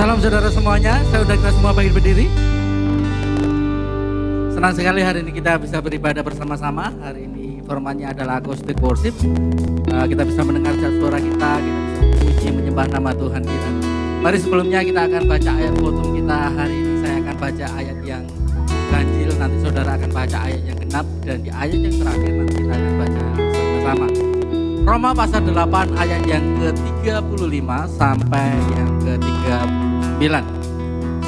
Salam saudara semuanya, saya undang kita semua bangkit berdiri. Senang sekali hari ini kita bisa beribadah bersama-sama. Hari ini formatnya adalah acoustic worship. Kita bisa mendengar suara kita bisa memuji menyembah nama Tuhan kita. Mari sebelumnya kita akan baca ayat kultum kita. Hari ini saya akan baca ayat yang ganjil, nanti saudara akan baca ayat yang genap, dan di ayat yang terakhir nanti kita akan baca bersama-sama. Roma pasal 8 ayat yang ke-35 sampai yang ke-39.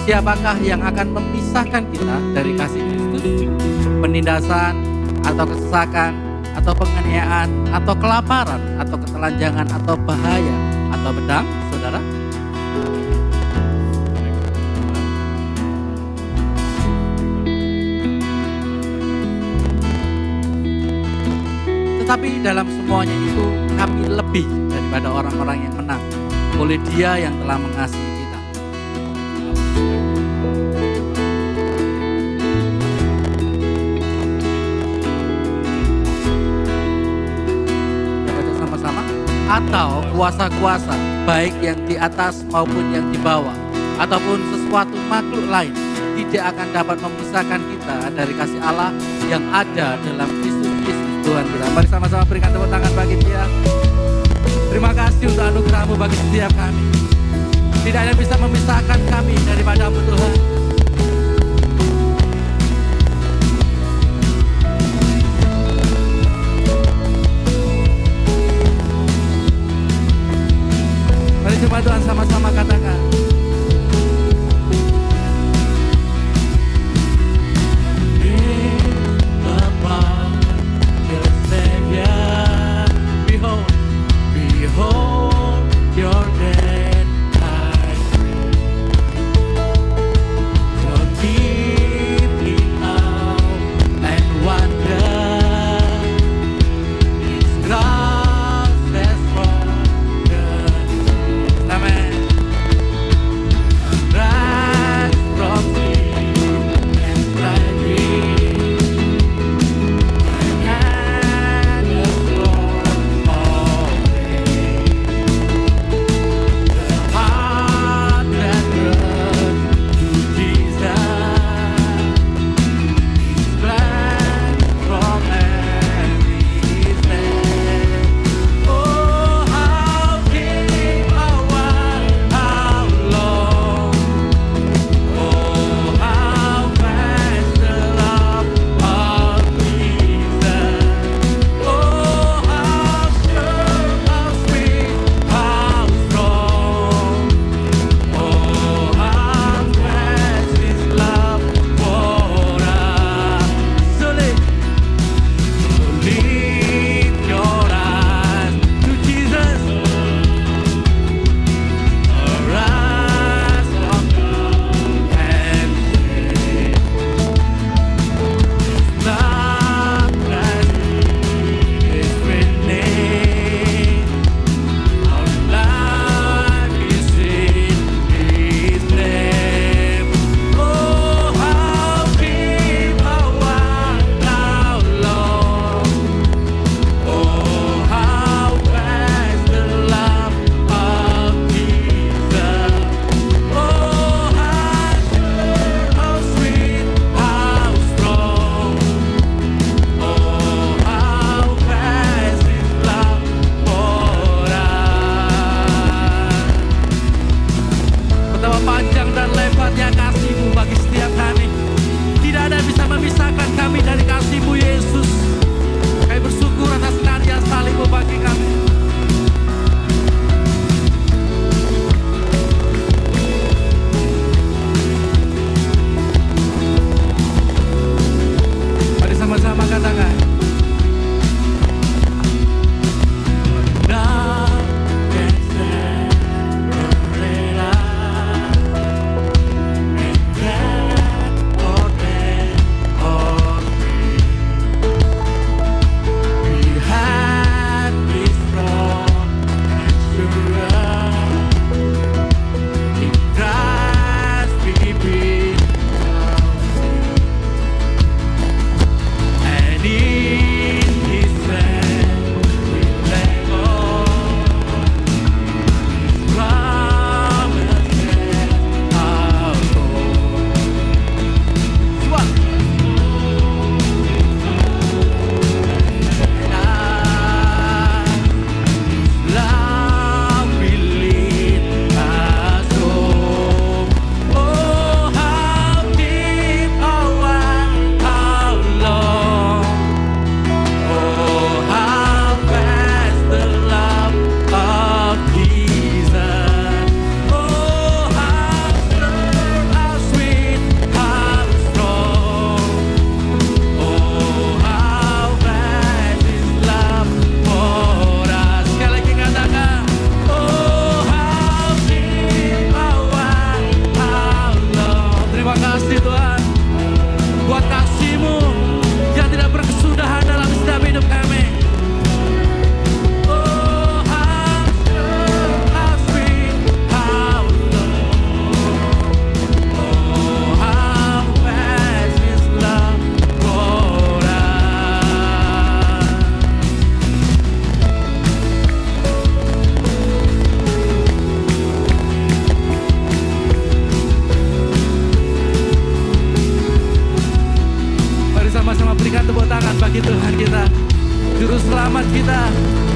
Siapakah yang akan memisahkan kita dari kasih Kristus? Penindasan atau kesesakan atau penganiayaan atau kelaparan atau ketelanjangan atau bahaya atau pedang, saudara? Tetapi dalam semuanya itu kami lebih daripada orang-orang yang menang oleh Dia yang telah mengasihi kita. Kita baca sama-sama. Atau kuasa-kuasa baik yang di atas maupun yang di bawah, ataupun sesuatu makhluk lain tidak akan dapat memisahkan kita dari kasih Allah yang ada dalam Kristus Tuhan kita. Mari sama-sama berikan tepuk tangan bagi Dia. Terima kasih untuk anugerah-Mu bagi setiap kami. Tidak ada yang bisa memisahkan kami daripada-Mu Tuhan. Mari jemaat Tuhan sama-sama katakan.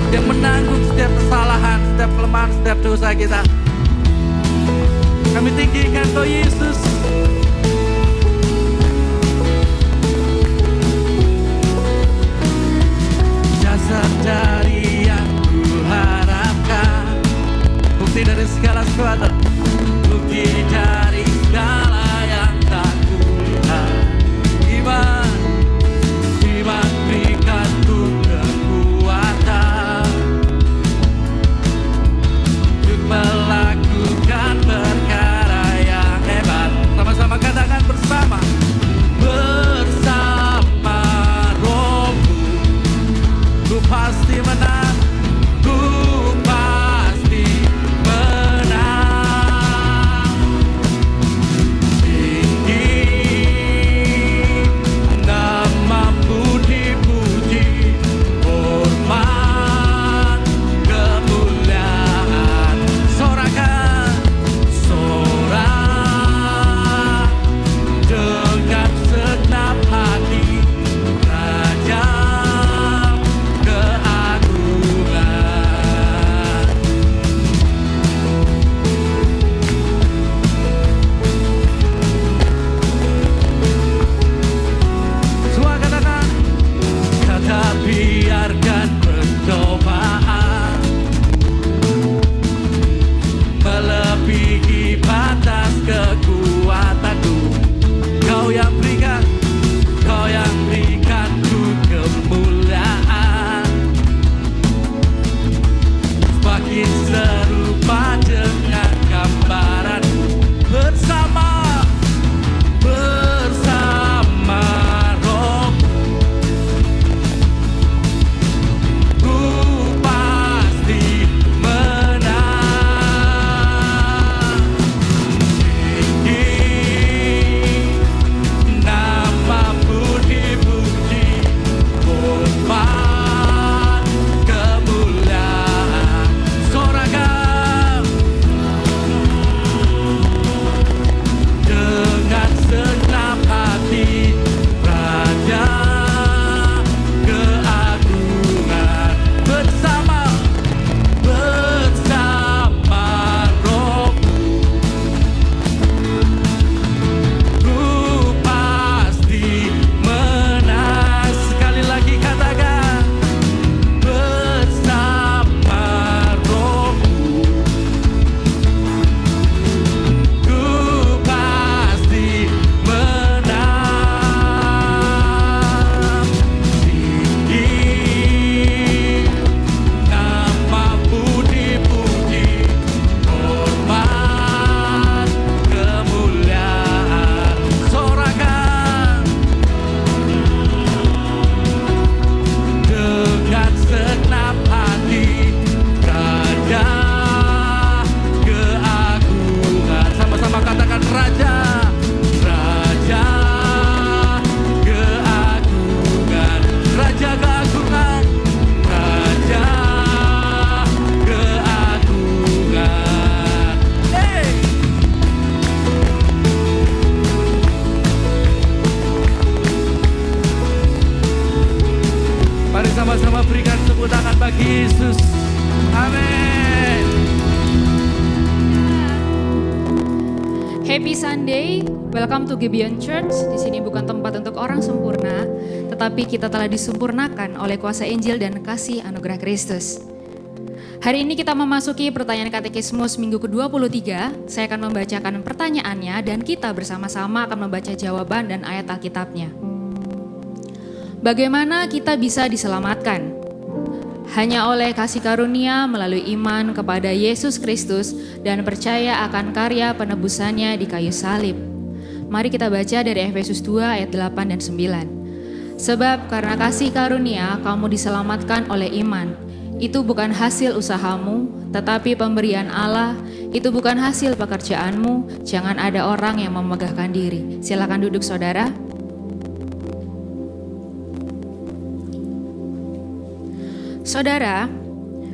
yang menanggung setiap kesalahan, setiap kelemahan, setiap dosa kita. Kami tinggikan Kau Yesus. Dasar dari yang kuharapkan, bukti dari segala sesuatu, bukti dari segala yang tak kulihat. Iman berikanku kekuatan untuk melakukan perkara yang hebat. Sama-sama katakan bersama. Bersama Rohmu ku pasti menang, ku pasti menang. Tinggi namamu dipuji, hormat kemuliaan. Sorakan, sorak dengan segenap hati, Raja keagungan. Semua katakan, kata biarkan pencobaan melebihi batas kekuatanku. Kau yang berikan ku kemuliaan, semakin serupa dengan gambaranmu. Bersama Rohmu ku pasti menang. Tinggi namamu dipuji, hormat kemuliaan. Sorakan dengan segenap hati, Raja keagungan. Bersama Rohmu ku pasti menang. Sekali lagi katakan, bersama Rohmu ku pasti menang. Tinggi namamu dipuji, hormat kemuliaan. Sorakan dengan segenap hati, Raja keagungan. Sama-sama katakan Raja keagungan, Raja keagungan, Raja keagungan. Hey! Mari sama-sama berikan tepuk tangan bagi Yesus. Amin. Happy Sunday, welcome to Gibeon Church. Di sini bukan tempat untuk orang sempurna, tetapi kita telah disempurnakan oleh kuasa Injil dan kasih anugerah Kristus. Hari ini kita memasuki pertanyaan katekismus minggu ke-23. Saya akan membacakan pertanyaannya dan kita bersama-sama akan membaca jawaban dan ayat Alkitabnya. Bagaimana kita bisa diselamatkan? Hanya oleh kasih karunia melalui iman kepada Yesus Kristus dan percaya akan karya penebusannya di kayu salib. Mari kita baca dari Efesus 2 ayat 8 dan 9. Sebab karena kasih karunia kamu diselamatkan oleh iman. Itu bukan hasil usahamu, tetapi pemberian Allah. Itu bukan hasil pekerjaanmu. Jangan ada orang yang memegahkan diri. Silakan duduk saudara. Saudara,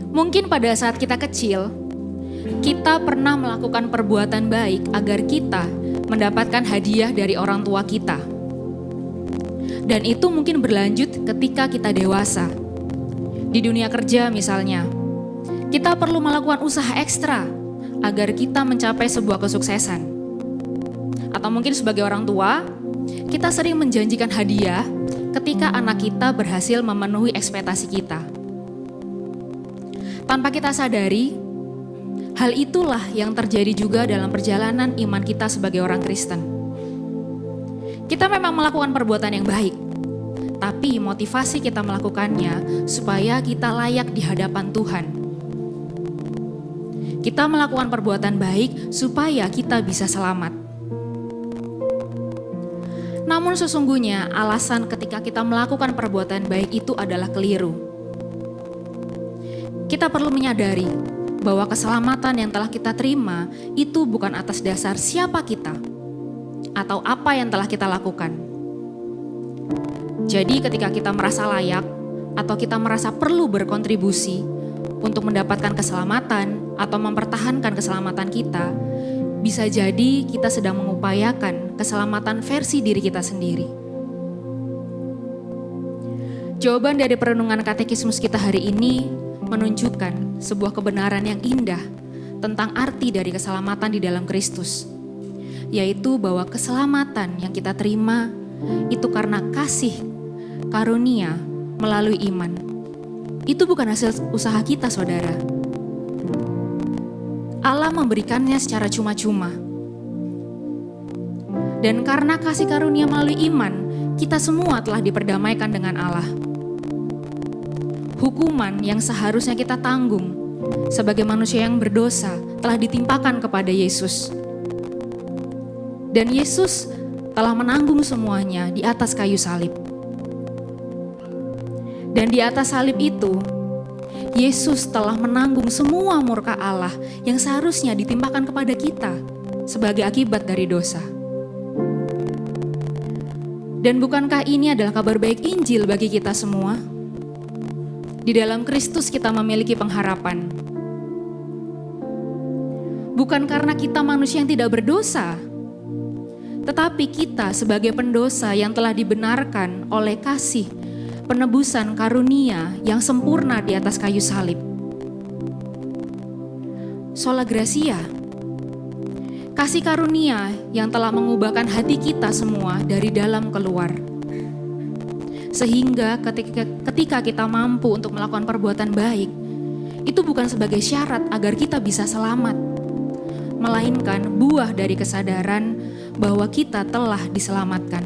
mungkin pada saat kita kecil, kita pernah melakukan perbuatan baik agar kita mendapatkan hadiah dari orang tua kita. Dan itu mungkin berlanjut ketika kita dewasa. Di dunia kerja misalnya, kita perlu melakukan usaha ekstra agar kita mencapai sebuah kesuksesan. Atau mungkin sebagai orang tua, kita sering menjanjikan hadiah ketika anak kita berhasil memenuhi ekspektasi kita. Tanpa kita sadari, hal itulah yang terjadi juga dalam perjalanan iman kita sebagai orang Kristen. Kita memang melakukan perbuatan yang baik, tapi motivasi kita melakukannya supaya kita layak di hadapan Tuhan. Kita melakukan perbuatan baik supaya kita bisa selamat. Namun sesungguhnya alasan ketika kita melakukan perbuatan baik itu adalah keliru. Kita perlu menyadari bahwa keselamatan yang telah kita terima itu bukan atas dasar siapa kita atau apa yang telah kita lakukan. Jadi ketika kita merasa layak atau kita merasa perlu berkontribusi untuk mendapatkan keselamatan atau mempertahankan keselamatan kita, bisa jadi kita sedang mengupayakan keselamatan versi diri kita sendiri. Jawaban dari perenungan katekismus kita hari ini menunjukkan sebuah kebenaran yang indah tentang arti dari keselamatan di dalam Kristus, yaitu bahwa keselamatan yang kita terima itu karena kasih karunia melalui iman. Itu bukan hasil usaha kita, saudara. Allah memberikannya secara cuma-cuma. Dan karena kasih karunia melalui iman, kita semua telah diperdamaikan dengan Allah. Hukuman yang seharusnya kita tanggung sebagai manusia yang berdosa telah ditimpakan kepada Yesus. Dan Yesus telah menanggung semuanya di atas kayu salib. Dan di atas salib itu, Yesus telah menanggung semua murka Allah yang seharusnya ditimpakan kepada kita sebagai akibat dari dosa. Dan bukankah ini adalah kabar baik Injil bagi kita semua? Di dalam Kristus kita memiliki pengharapan. Bukan karena kita manusia yang tidak berdosa, tetapi kita sebagai pendosa yang telah dibenarkan oleh kasih penebusan karunia yang sempurna di atas kayu salib. Sola Gracia, kasih karunia yang telah mengubahkan hati kita semua dari dalam keluar. Sehingga ketika kita mampu untuk melakukan perbuatan baik, itu bukan sebagai syarat agar kita bisa selamat, melainkan buah dari kesadaran bahwa kita telah diselamatkan.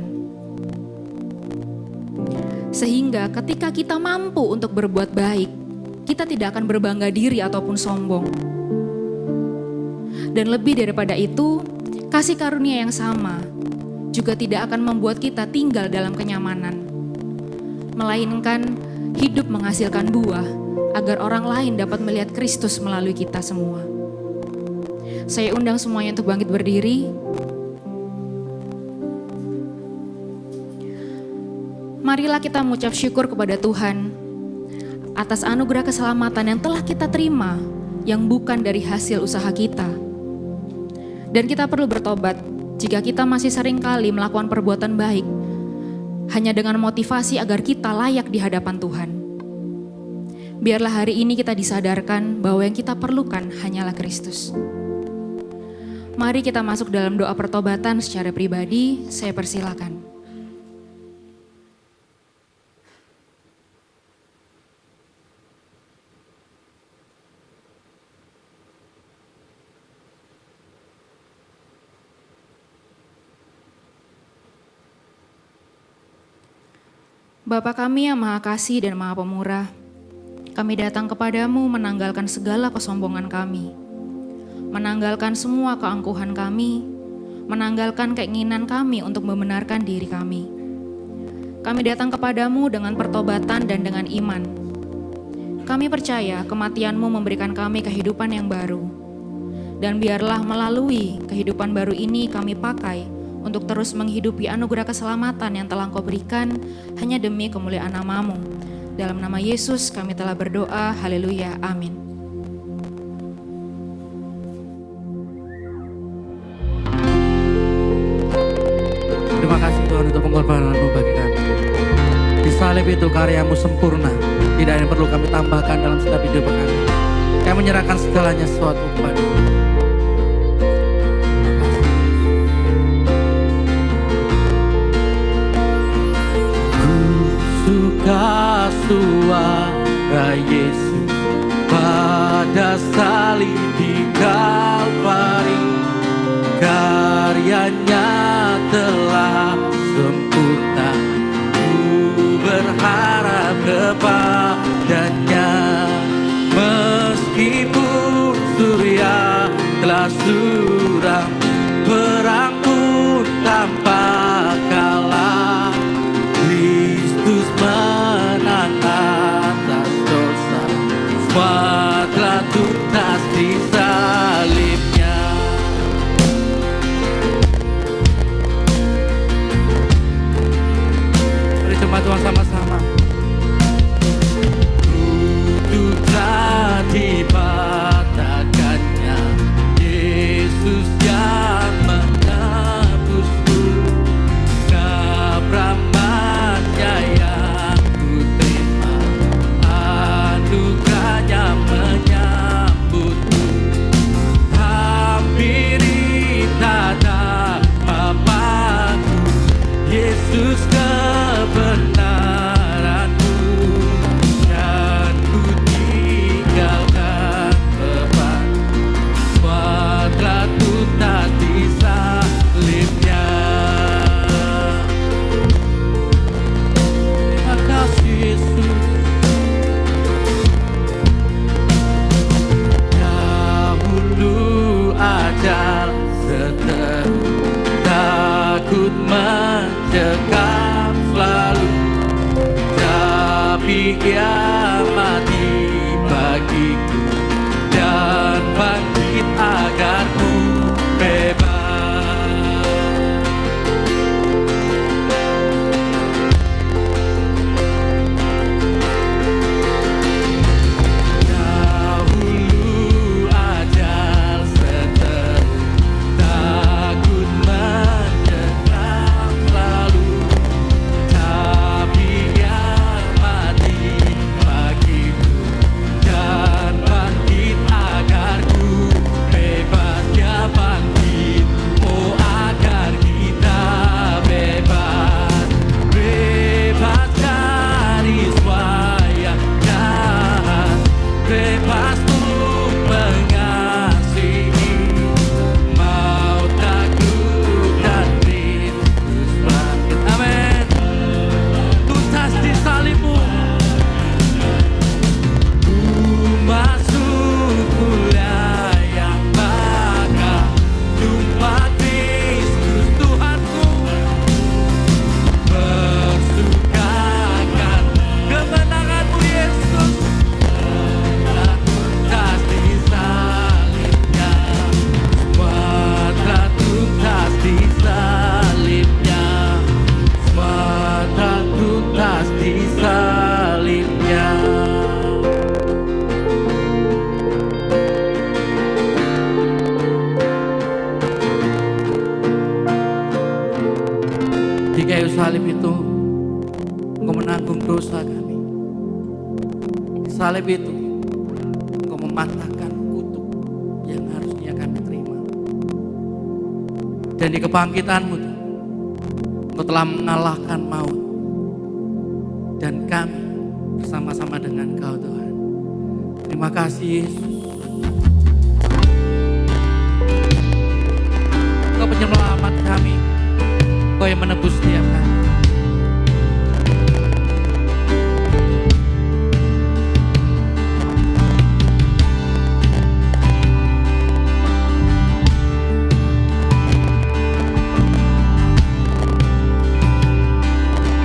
Sehingga ketika kita mampu untuk berbuat baik, kita tidak akan berbangga diri ataupun sombong. Dan lebih daripada itu, kasih karunia yang sama juga tidak akan membuat kita tinggal dalam kenyamanan, melainkan hidup menghasilkan buah agar orang lain dapat melihat Kristus melalui kita semua. Saya undang semuanya untuk bangkit berdiri. Marilah kita mengucap syukur kepada Tuhan atas anugerah keselamatan yang telah kita terima, yang bukan dari hasil usaha kita. Dan kita perlu bertobat jika kita masih seringkali melakukan perbuatan baik hanya dengan motivasi agar kita layak di hadapan Tuhan. Biarlah hari ini kita disadarkan bahwa yang kita perlukan hanyalah Kristus. Mari kita masuk dalam doa pertobatan secara pribadi. Saya persilakan. Bapa kami yang Maha Kasih dan Maha Pemurah, kami datang kepadamu menanggalkan segala kesombongan kami, menanggalkan semua keangkuhan kami, menanggalkan keinginan kami untuk membenarkan diri kami. Kami datang kepadamu dengan pertobatan dan dengan iman. Kami percaya kematian-Mu memberikan kami kehidupan yang baru. Dan biarlah melalui kehidupan baru ini kami pakai untuk terus menghidupi anugerah keselamatan yang telah Engkau berikan hanya demi kemuliaan nama-Mu. Dalam nama Yesus kami telah berdoa, haleluya, amin. Terima kasih Tuhan untuk pengorbanan-Mu bagi kami. Di salib itu karyamu sempurna. Tidak ada yang perlu kami tambahkan dalam setiap hidup kami. Kami menyerahkan segalanya sesuatu kepada-Mu. Ku suka suara Yesus pada salib di Kalvari. Karyanya telah sempurna. Ku berharap kepadanya. Meskipun surya telah suram, perang pun tampak kalah. Kristus menang atas dosa. Semua telah tuntas di salibnya. Mari coba Tuhan sama-sama. Duduk dipatahkannya, Yesus yang menebusku. Kebramannya yang ku terima, anugerahnya menyambutku. Hampiri tata Bapakku, Yesus kebenaranku. Dan ku tinggalkan beban, semua telah tuntas di salibnya. Terima kasih Yesus. Dahulu ajal seteru, takut mencekam selalu. Tapi Ia mati bagiku dan bangkit agar ku bebas. Dahulu ajal seteru, takut mencekam selalu. Tapi Ia mati bagiku dan bangkit agar ku bebas. Dia bangkit, oh agar kita bebas. Bebas dari semua yang jahat, bebas untuk mengasihi. Maut, takut dan rindu bangkit. Amin. Tuntas di salib-Mu. Ku masuk kuliah yang bakal tumpah Kristus Tuhanku. Bersukakan kemenangan-Mu Yesus. Telah tuntas di salibnya. Semua telah tuntas di salibnya. Semua telah tuntas di salibnya. Di kayu salib itu Engkau menanggung dosa kami. Di salib itu Engkau mematahkan kutuk yang harusnya kami terima. Dan di kebangkitan-Mu Tuhan, Engkau telah mengalahkan maut. Dan kami bersama-sama dengan Engkau Tuhan. Terima kasih Yesus. Engkau penyelamat kami. Engkau yang menebus setiap kami.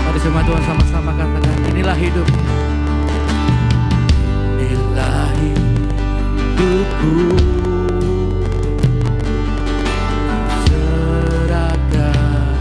Mari semua Tuhan sama-sama katakan, inilah hidup. Inilah hidupku. Serahkan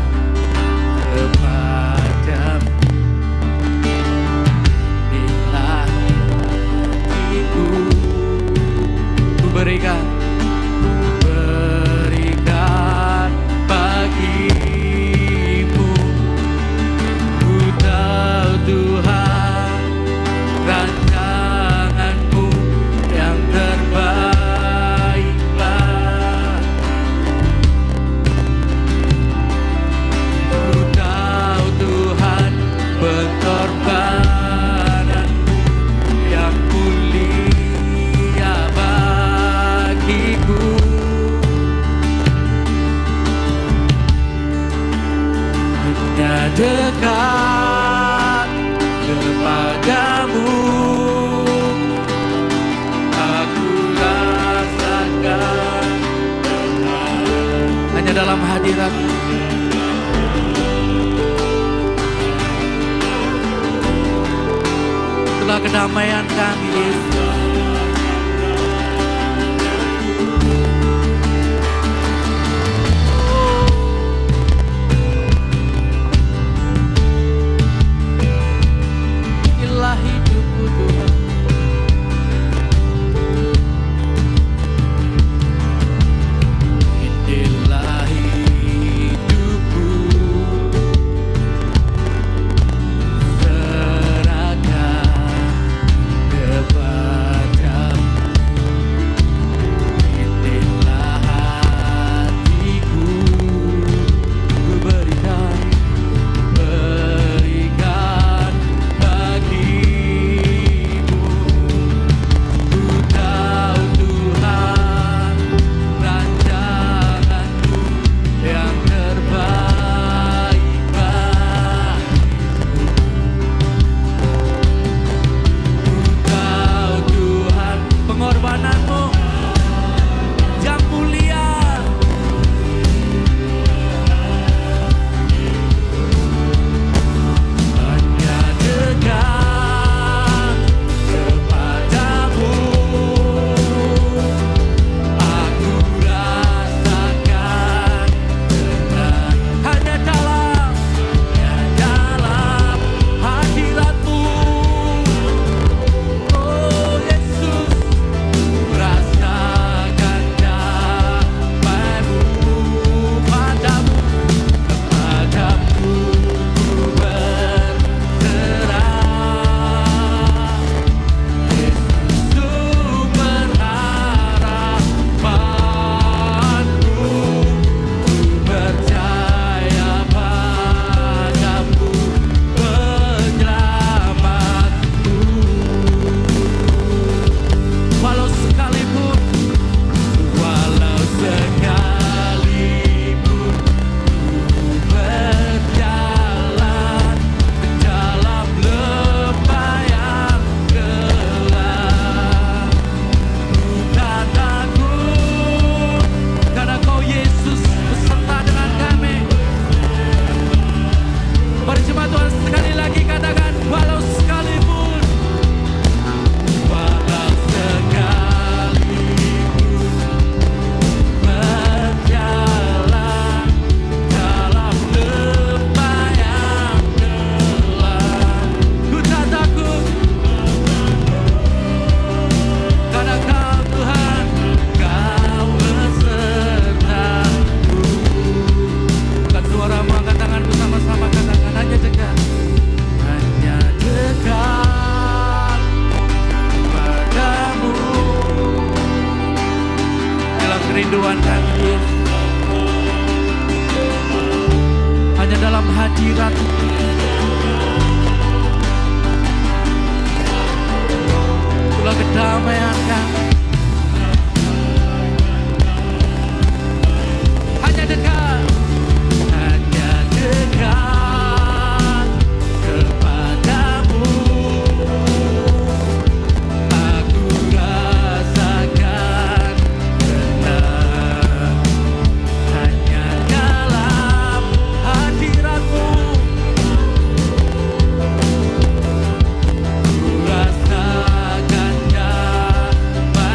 dekat kepadamu, aku rasakan hanya dalam hadirat-Mu. Itulah kedamaian kami, Yesus. Inilah hidupku, Tuhan. Inilah hidupku, serahkan kepadamu. Inilah hatiku, ku berikan bagimu. Ku tahu Tuhan, rancangan-Mu yang terbaik bagiku. Ku tahu Tuhan, pengorbanan-Mu yang mulia. Hanya dekat kepadamu, aku rasakan tenang. Hanya dalam hadirat-Mu, oh Yesus, rasakan damai-Mu. Padamu ku berserah. Yesus, sumber harapanku, ku percaya padamu, penyelamatku. Walau sekalipun berjalan dalam lembah yang gelap, ku tak takut, karena Kau Yesus beserta dengan kami. Mari jemaat Tuhan sekali lagi katakan, walau sekalipun berjalan dalam lembah yang gelap, ku tak takut, karena Kau Tuhan, Kau besertaku. Angkat suaramu, angkat tangan bersama-sama, katakan hanya dekat padamu. Dalam kerinduan kami, Yesus, hanya dalam hadirat-Mu, itulah kedamaian kami. Hanya dekat kepadamu, aku rasakan tenang. Hanya dalam hadirat-Mu, ku rasakan damai.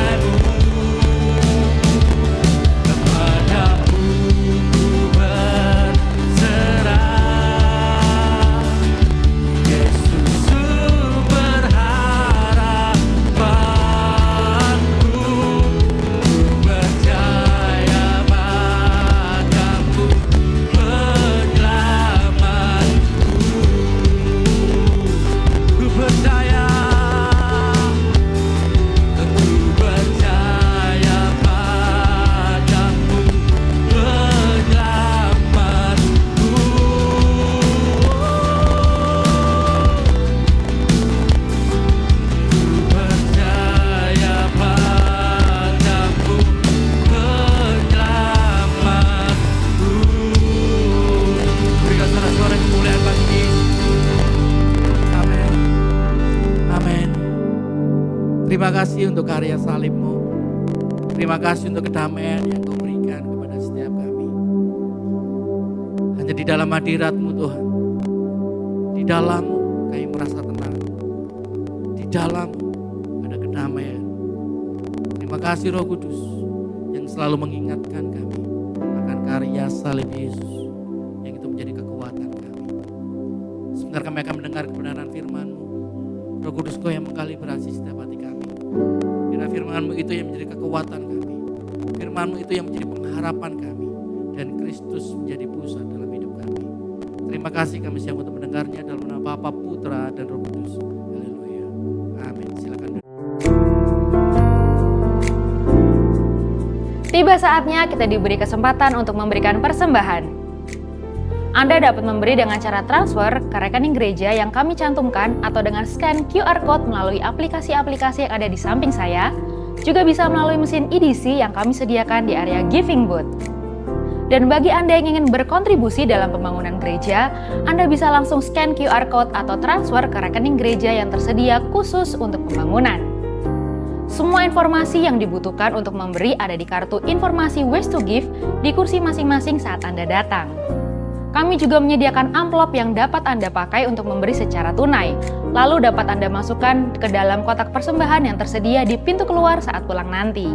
Terima kasih untuk karya salib-Mu. Terima kasih untuk kedamaian yang Kau berikan kepada setiap kami. Hanya di dalam hadirat-Mu Tuhan. Di dalam-Mu kami merasa tenang. Di dalam-Mu ada kedamaian. Terima kasih Roh Kudus yang selalu mengingatkan kami akan karya salib Yesus yang itu menjadi kekuatan kami. Sebentar kami akan mendengar kebenaran firman-Mu. Roh Kudus Kau yang mengkalibrasi setiap hati kami. Biarlah firman-Mu itu yang menjadi kekuatan kami. Firman-Mu itu yang menjadi pengharapan kami. Dan Kristus menjadi pusat dalam hidup kami. Terima kasih kami siap untuk mendengarnya dalam nama Bapa, Putra, dan Roh Kudus. Haleluya. Amin. Silakan. Tiba saatnya kita diberi kesempatan untuk memberikan persembahan. Anda dapat memberi dengan cara transfer ke rekening gereja yang kami cantumkan atau dengan scan QR Code melalui aplikasi-aplikasi yang ada di samping saya, juga bisa melalui mesin EDC yang kami sediakan di area Giving Booth. Dan bagi Anda yang ingin berkontribusi dalam pembangunan gereja, Anda bisa langsung scan QR Code atau transfer ke rekening gereja yang tersedia khusus untuk pembangunan. Semua informasi yang dibutuhkan untuk memberi ada di kartu informasi Ways to Give di kursi masing-masing saat Anda datang. Kami juga menyediakan amplop yang dapat Anda pakai untuk memberi secara tunai, lalu dapat Anda masukkan ke dalam kotak persembahan yang tersedia di pintu keluar saat pulang nanti.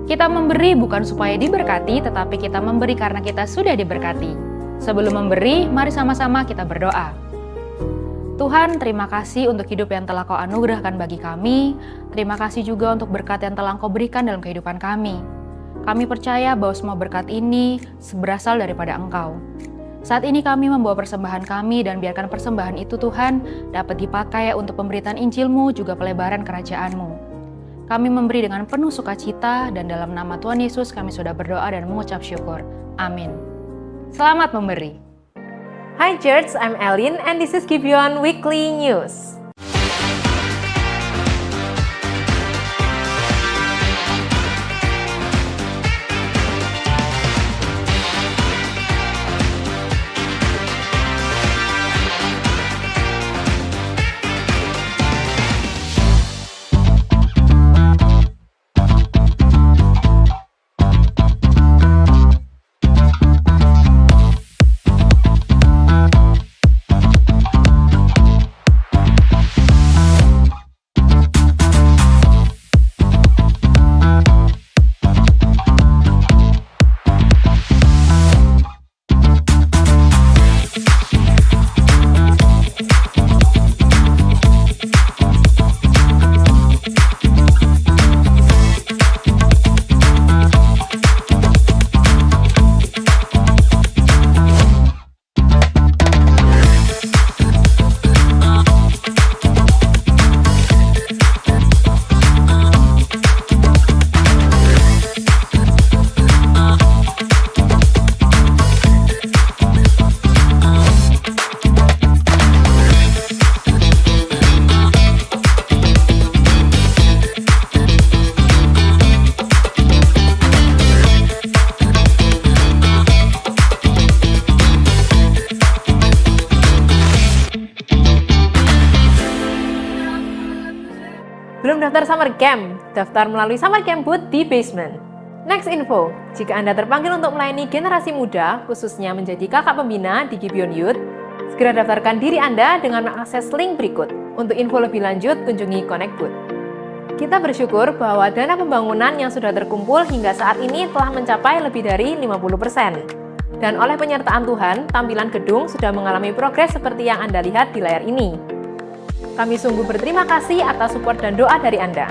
Kita memberi bukan supaya diberkati, tetapi kita memberi karena kita sudah diberkati. Sebelum memberi, mari sama-sama kita berdoa. Tuhan, terima kasih untuk hidup yang telah Kau anugerahkan bagi kami. Terima kasih juga untuk berkat yang telah Kau berikan dalam kehidupan kami. Kami percaya bahwa semua berkat ini berasal daripada Engkau. Saat ini kami membawa persembahan kami dan biarkan persembahan itu Tuhan dapat dipakai untuk pemberitaan Injil-Mu juga pelebaran kerajaan-Mu. Kami memberi dengan penuh sukacita dan dalam nama Tuhan Yesus kami sudah berdoa dan mengucap syukur. Amin. Selamat memberi. Hi Church, I'm Elin and this is Gibeon Weekly News. Belum daftar summer camp? Daftar melalui summer camp booth di basement. Next info, jika Anda terpanggil untuk melayani generasi muda, khususnya menjadi kakak pembina di Gibeon Youth, segera daftarkan diri Anda dengan mengakses link berikut. Untuk info lebih lanjut, kunjungi Connect Booth. Kita bersyukur bahwa dana pembangunan yang sudah terkumpul hingga saat ini telah mencapai lebih dari 50%. Dan oleh penyertaan Tuhan, tampilan gedung sudah mengalami progres seperti yang Anda lihat di layar ini. Kami sungguh berterima kasih atas support dan doa dari Anda.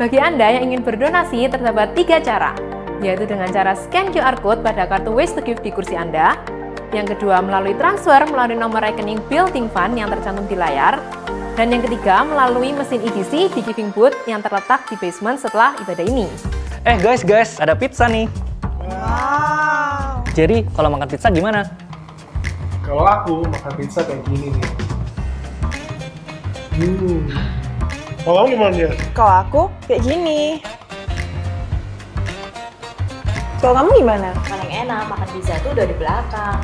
Bagi Anda yang ingin berdonasi, terdapat 3 cara, yaitu dengan cara scan QR Code pada kartu Ways to Give di kursi Anda, yang kedua melalui transfer melalui nomor rekening Building Fund yang tercantum di layar, dan yang ketiga melalui mesin EDC di Giving Booth yang terletak di basement setelah ibadah ini. Guys, ada pizza nih. Wow. Jadi, kalau makan pizza gimana? Kalau aku makan pizza kayak gini nih. Kalau kamu gimana ya? Kalau aku kayak gini. Kalau kamu gimana? Paling enak makan pizza itu udah di belakang.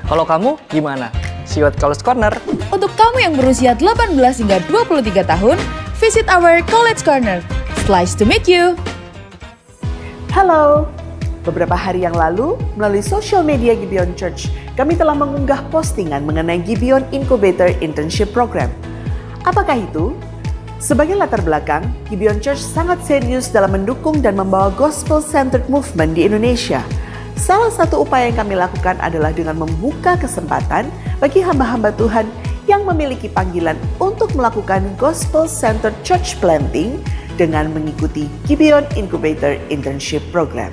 Kalau kamu gimana? See you at College Corner. Untuk kamu yang berusia 18 hingga 23 tahun, visit our College Corner. Slice to meet you. Halo, beberapa hari yang lalu melalui sosial media Gibeon Church, kami telah mengunggah postingan mengenai Gibeon Incubator Internship Program. Apakah itu? Sebagai latar belakang, Gibeon Church sangat serius dalam mendukung dan membawa gospel-centered movement di Indonesia. Salah satu upaya yang kami lakukan adalah dengan membuka kesempatan bagi hamba-hamba Tuhan yang memiliki panggilan untuk melakukan gospel-centered church planting dengan mengikuti Gibeon Incubator Internship Program.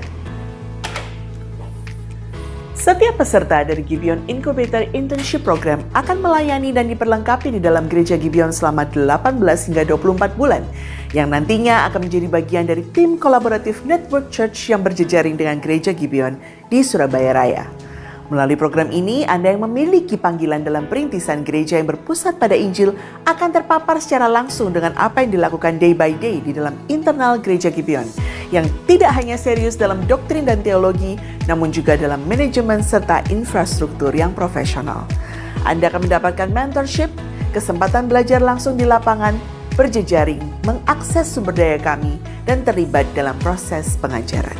Setiap peserta dari Gibeon Incubator Internship Program akan melayani dan diperlengkapi di dalam gereja Gibeon selama 18 hingga 24 bulan, yang nantinya akan menjadi bagian dari tim kolaboratif Network Church yang berjejaring dengan gereja Gibeon di Surabaya Raya. Melalui program ini, Anda yang memiliki panggilan dalam perintisan gereja yang berpusat pada Injil akan terpapar secara langsung dengan apa yang dilakukan day by day di dalam internal gereja Gibeon, yang tidak hanya serius dalam doktrin dan teologi, namun juga dalam manajemen serta infrastruktur yang profesional. Anda akan mendapatkan mentorship, kesempatan belajar langsung di lapangan, berjejaring, mengakses sumber daya kami, dan terlibat dalam proses pengajaran.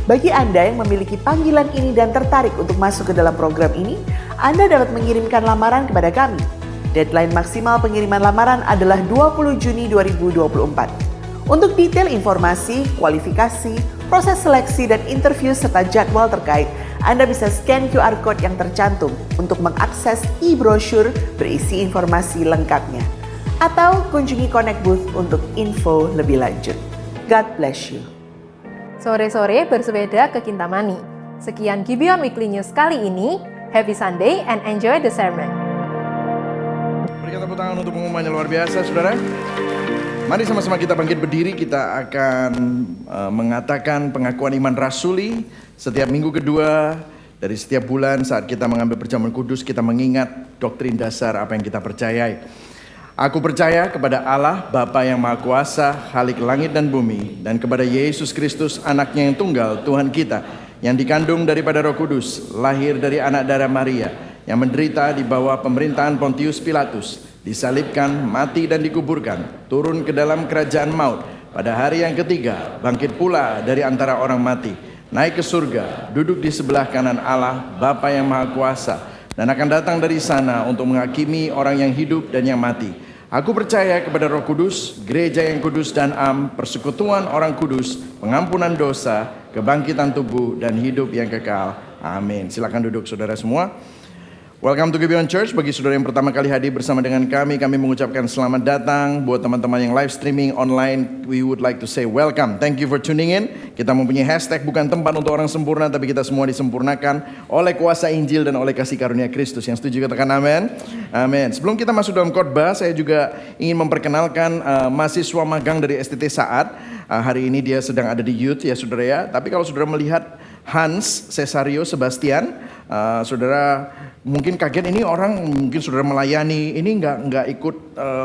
Bagi Anda yang memiliki panggilan ini dan tertarik untuk masuk ke dalam program ini, Anda dapat mengirimkan lamaran kepada kami. Deadline maksimal pengiriman lamaran adalah 20 Juni 2024. Untuk detail informasi, kualifikasi, proses seleksi dan interview serta jadwal terkait, Anda bisa scan QR Code yang tercantum untuk mengakses e-brochure berisi informasi lengkapnya. Atau kunjungi Connect Booth untuk info lebih lanjut. God bless you. Sore-sore bersepeda ke Kintamani. Sekian Gibeon Weekly News kali ini. Happy Sunday and enjoy the sermon. Berikan tepuk tangan untuk pengumuman yang luar biasa, saudara. Mari sama-sama kita bangkit berdiri. Kita akan mengatakan pengakuan iman rasuli setiap minggu kedua dari setiap bulan. Saat kita mengambil perjamuan kudus, kita mengingat doktrin dasar apa yang kita percayai. Aku percaya kepada Allah, Bapa yang Maha Kuasa, Khalik langit dan bumi, dan kepada Yesus Kristus, anaknya yang tunggal, Tuhan kita, yang dikandung daripada Roh Kudus, lahir dari anak darah Maria, yang menderita di bawah pemerintahan Pontius Pilatus, disalibkan, mati dan dikuburkan, turun ke dalam kerajaan maut, pada hari yang ketiga, bangkit pula dari antara orang mati, naik ke surga, duduk di sebelah kanan Allah, Bapa yang Maha Kuasa, dan akan datang dari sana untuk menghakimi orang yang hidup dan yang mati. Aku percaya kepada Roh Kudus, gereja yang kudus dan am, persekutuan orang kudus, pengampunan dosa, kebangkitan tubuh, dan hidup yang kekal. Amin. Silakan duduk saudara semua. Welcome to Gibeon Church. Bagi saudara yang pertama kali hadir bersama dengan kami mengucapkan selamat datang. Buat teman-teman yang live streaming online, we would like to say welcome. Thank you for tuning in. Kita mempunyai hashtag bukan tempat untuk orang sempurna, tapi kita semua disempurnakan oleh kuasa Injil dan oleh kasih karunia Kristus. Yang setuju katakan amin. Amin. Sebelum kita masuk dalam khotbah, saya juga ingin memperkenalkan mahasiswa magang dari STT Saat. Hari ini dia sedang ada di youth ya saudara ya. Tapi kalau saudara melihat Hans Cesario Sebastian, saudara mungkin kaget, ini orang mungkin saudara melayani, ini nggak ikut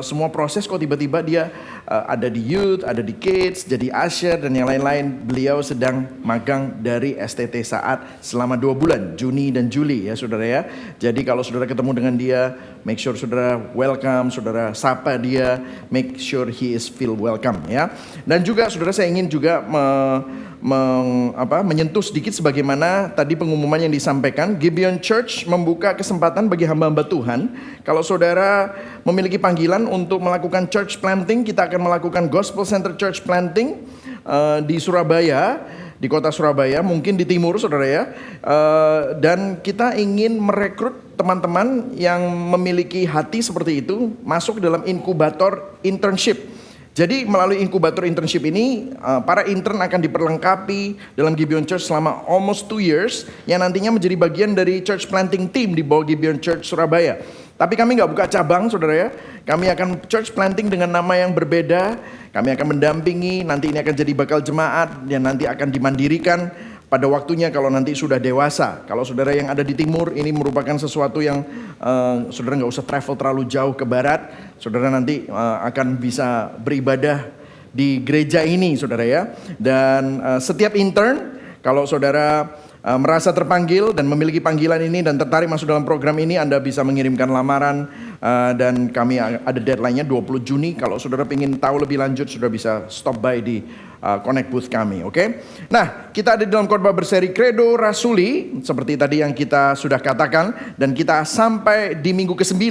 semua proses kok tiba-tiba dia ada di youth, ada di kids, jadi usher dan yang lain-lain. Beliau sedang magang dari STT Saat selama 2 bulan, Juni dan Juli ya saudara ya. Jadi kalau saudara ketemu dengan dia, make sure saudara welcome, saudara sapa dia, make sure he is feel welcome ya. Dan juga saudara saya ingin juga menyentuh sedikit sebagaimana tadi pengumuman yang disampaikan. Gibeon Church membuka kesempatan bagi hamba-hamba Tuhan. Kalau saudara memiliki panggilan untuk melakukan church planting, kita akan melakukan gospel center church planting di Surabaya, di kota Surabaya, mungkin di timur saudara ya. Dan kita ingin merekrut teman-teman yang memiliki hati seperti itu masuk dalam inkubator internship. Jadi melalui inkubator internship ini, para intern akan diperlengkapi dalam Gibeon Church selama almost 2 years, yang nantinya menjadi bagian dari church planting team di bawah Gibeon Church Surabaya. Tapi kami nggak buka cabang saudara ya, kami akan church planting dengan nama yang berbeda, kami akan mendampingi, nanti ini akan jadi bakal jemaat, dan nanti akan dimandirikan pada waktunya kalau nanti sudah dewasa. Kalau saudara yang ada di timur, ini merupakan sesuatu yang saudara nggak usah travel terlalu jauh ke barat. Saudara nanti akan bisa beribadah di gereja ini saudara ya. Dan setiap intern, kalau saudara merasa terpanggil dan memiliki panggilan ini dan tertarik masuk dalam program ini, Anda bisa mengirimkan lamaran Dan kami ada deadline-nya 20 Juni. Kalau saudara ingin tahu lebih lanjut, saudara bisa stop by di Connect booth kami, oke? Nah, kita ada di dalam khotbah berseri Credo Rasuli, seperti tadi yang kita sudah katakan, dan kita sampai di minggu ke-9,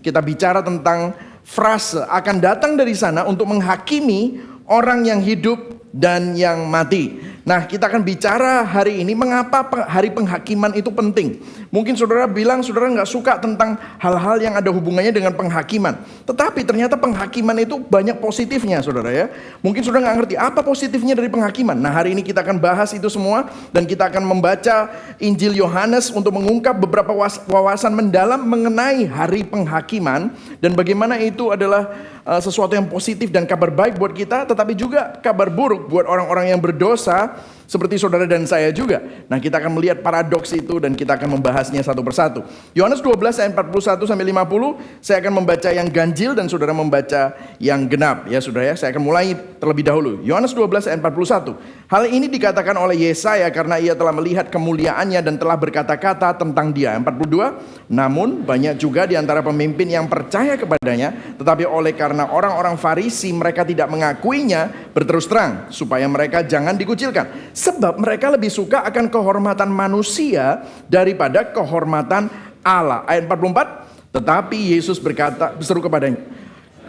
kita bicara tentang frase akan datang dari sana untuk menghakimi orang yang hidup dan yang mati. Nah, kita akan bicara hari ini mengapa hari penghakiman itu penting. Mungkin saudara bilang saudara nggak suka tentang hal-hal yang ada hubungannya dengan penghakiman. Tetapi ternyata penghakiman itu banyak positifnya, saudara ya. Mungkin saudara nggak ngerti apa positifnya dari penghakiman. Nah, hari ini kita akan bahas itu semua. Dan kita akan membaca Injil Yohanes untuk mengungkap beberapa wawasan mendalam mengenai hari penghakiman. Dan bagaimana itu adalah sesuatu yang positif dan kabar baik buat kita, tetapi juga kabar buruk buat orang-orang yang berdosa seperti saudara dan saya juga. Nah, kita akan melihat paradoks itu dan kita akan membahasnya satu persatu. Yohanes 12 ayat 41 sampai 50, saya akan membaca yang ganjil dan saudara membaca yang genap ya saudara ya. Saya akan mulai terlebih dahulu. Yohanes 12 ayat 41. Hal ini dikatakan oleh Yesaya karena ia telah melihat kemuliaannya dan telah berkata-kata tentang dia. 42. Namun banyak juga di antara pemimpin yang percaya kepadanya, tetapi oleh karena orang-orang Farisi mereka tidak mengakuinya berterus terang supaya mereka jangan dikucilkan. Sebab mereka lebih suka akan kehormatan manusia daripada kehormatan Allah. Ayat 44. Tetapi Yesus berseru kepadanya,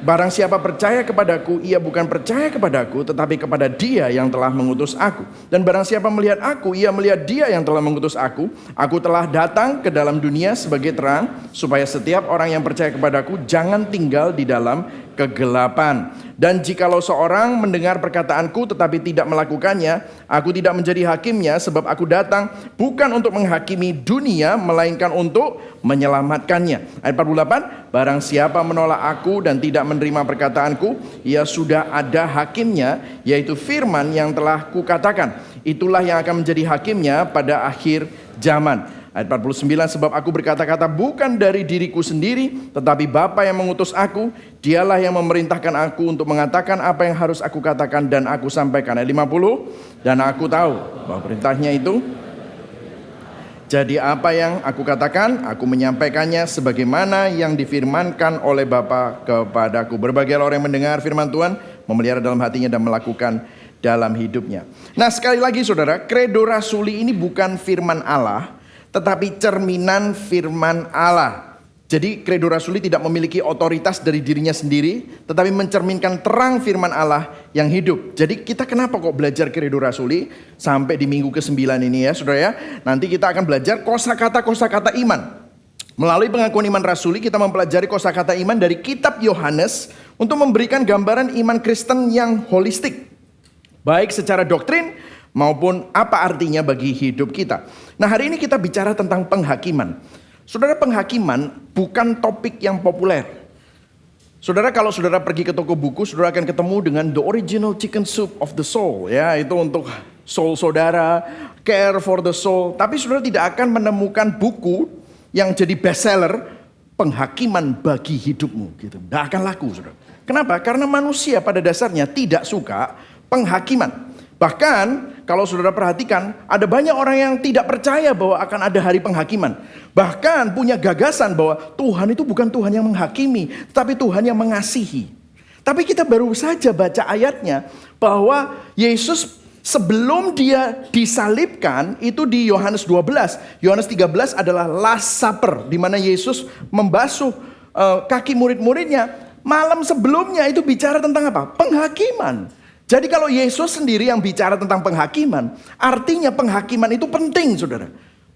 barang siapa percaya kepadaku, ia bukan percaya kepadaku, tetapi kepada dia yang telah mengutus aku. Dan barang siapa melihat aku, ia melihat dia yang telah mengutus aku. Aku telah datang ke dalam dunia sebagai terang, supaya setiap orang yang percaya kepadaku jangan tinggal di dalam kegelapan. Dan jikalau seorang mendengar perkataanku tetapi tidak melakukannya, aku tidak menjadi hakimnya, sebab aku datang bukan untuk menghakimi dunia, melainkan untuk menyelamatkannya. Ayat 48, barang siapa menolak aku dan tidak menerima perkataanku, ia sudah ada hakimnya, yaitu firman yang telah kukatakan. Itulah yang akan menjadi hakimnya pada akhir zaman. Ayat 49, sebab aku berkata-kata bukan dari diriku sendiri, tetapi Bapa yang mengutus aku, dialah yang memerintahkan aku untuk mengatakan apa yang harus aku katakan dan aku sampaikan. Ayat 50, dan aku tahu bahwa perintahnya itu jadi apa yang aku katakan, aku menyampaikannya sebagaimana yang difirmankan oleh Bapa kepadaku. Berbagai orang yang mendengar firman Tuhan, memelihara dalam hatinya dan melakukan dalam hidupnya. Nah, sekali lagi saudara, Credo Rasuli ini bukan firman Allah, tetapi cerminan firman Allah. Jadi Credo Rasuli tidak memiliki otoritas dari dirinya sendiri, tetapi mencerminkan terang firman Allah yang hidup. Jadi kita kenapa kok belajar Credo Rasuli sampai di minggu ke-9 ini ya saudara ya. Nanti kita akan belajar kosakata iman. Melalui pengakuan iman rasuli kita mempelajari kosakata iman dari kitab Yohanes untuk memberikan gambaran iman Kristen yang holistik. Baik secara doktrin maupun apa artinya bagi hidup kita. Nah, hari ini kita bicara tentang penghakiman. Saudara, penghakiman bukan topik yang populer. Saudara, kalau saudara pergi ke toko buku, saudara akan ketemu dengan The Original Chicken Soup of the Soul. Ya, itu untuk soul saudara, Care for the Soul. Tapi saudara tidak akan menemukan buku yang jadi bestseller, penghakiman bagi hidupmu. Gitu. Tidak akan laku, saudara. Kenapa? Karena manusia pada dasarnya tidak suka penghakiman. Bahkan kalau saudara perhatikan, ada banyak orang yang tidak percaya bahwa akan ada hari penghakiman. Bahkan punya gagasan bahwa Tuhan itu bukan Tuhan yang menghakimi, tapi Tuhan yang mengasihi. Tapi kita baru saja baca ayatnya bahwa Yesus sebelum dia disalibkan, itu di Yohanes 12. Yohanes 13 adalah Last Supper, di mana Yesus membasuh kaki murid-muridnya. Malam sebelumnya itu bicara tentang apa? Penghakiman. Jadi kalau Yesus sendiri yang bicara tentang penghakiman, artinya penghakiman itu penting, saudara.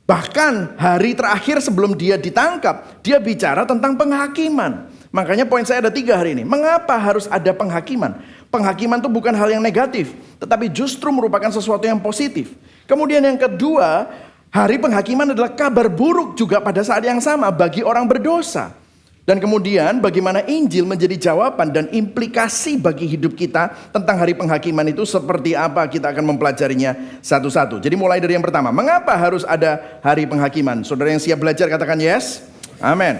Bahkan hari terakhir sebelum dia ditangkap, dia bicara tentang penghakiman. Makanya poin saya ada 3 hari ini. Mengapa harus ada penghakiman? Penghakiman itu bukan hal yang negatif, tetapi justru merupakan sesuatu yang positif. Kemudian yang kedua, hari penghakiman adalah kabar buruk juga pada saat yang sama bagi orang berdosa. Dan kemudian bagaimana Injil menjadi jawaban dan implikasi bagi hidup kita tentang hari penghakiman itu seperti apa, kita akan mempelajarinya satu-satu. Jadi mulai dari yang pertama, mengapa harus ada hari penghakiman? Saudara yang siap belajar katakan yes. Amin.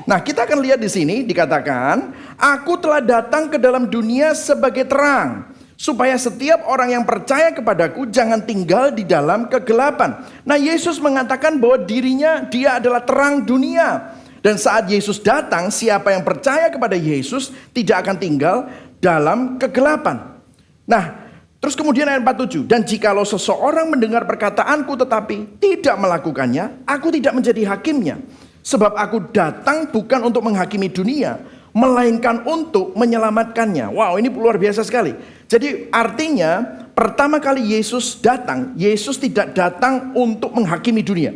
Nah, kita akan lihat di sini dikatakan, aku telah datang ke dalam dunia sebagai terang, supaya setiap orang yang percaya kepadaku jangan tinggal di dalam kegelapan. Nah, Yesus mengatakan bahwa dia adalah terang dunia. Dan saat Yesus datang, siapa yang percaya kepada Yesus tidak akan tinggal dalam kegelapan. Nah, terus kemudian ayat 47. Dan jikalau seseorang mendengar perkataanku tetapi tidak melakukannya, aku tidak menjadi hakimnya. Sebab aku datang bukan untuk menghakimi dunia, melainkan untuk menyelamatkannya. Wow, ini luar biasa sekali. Jadi artinya pertama kali Yesus datang, Yesus tidak datang untuk menghakimi dunia,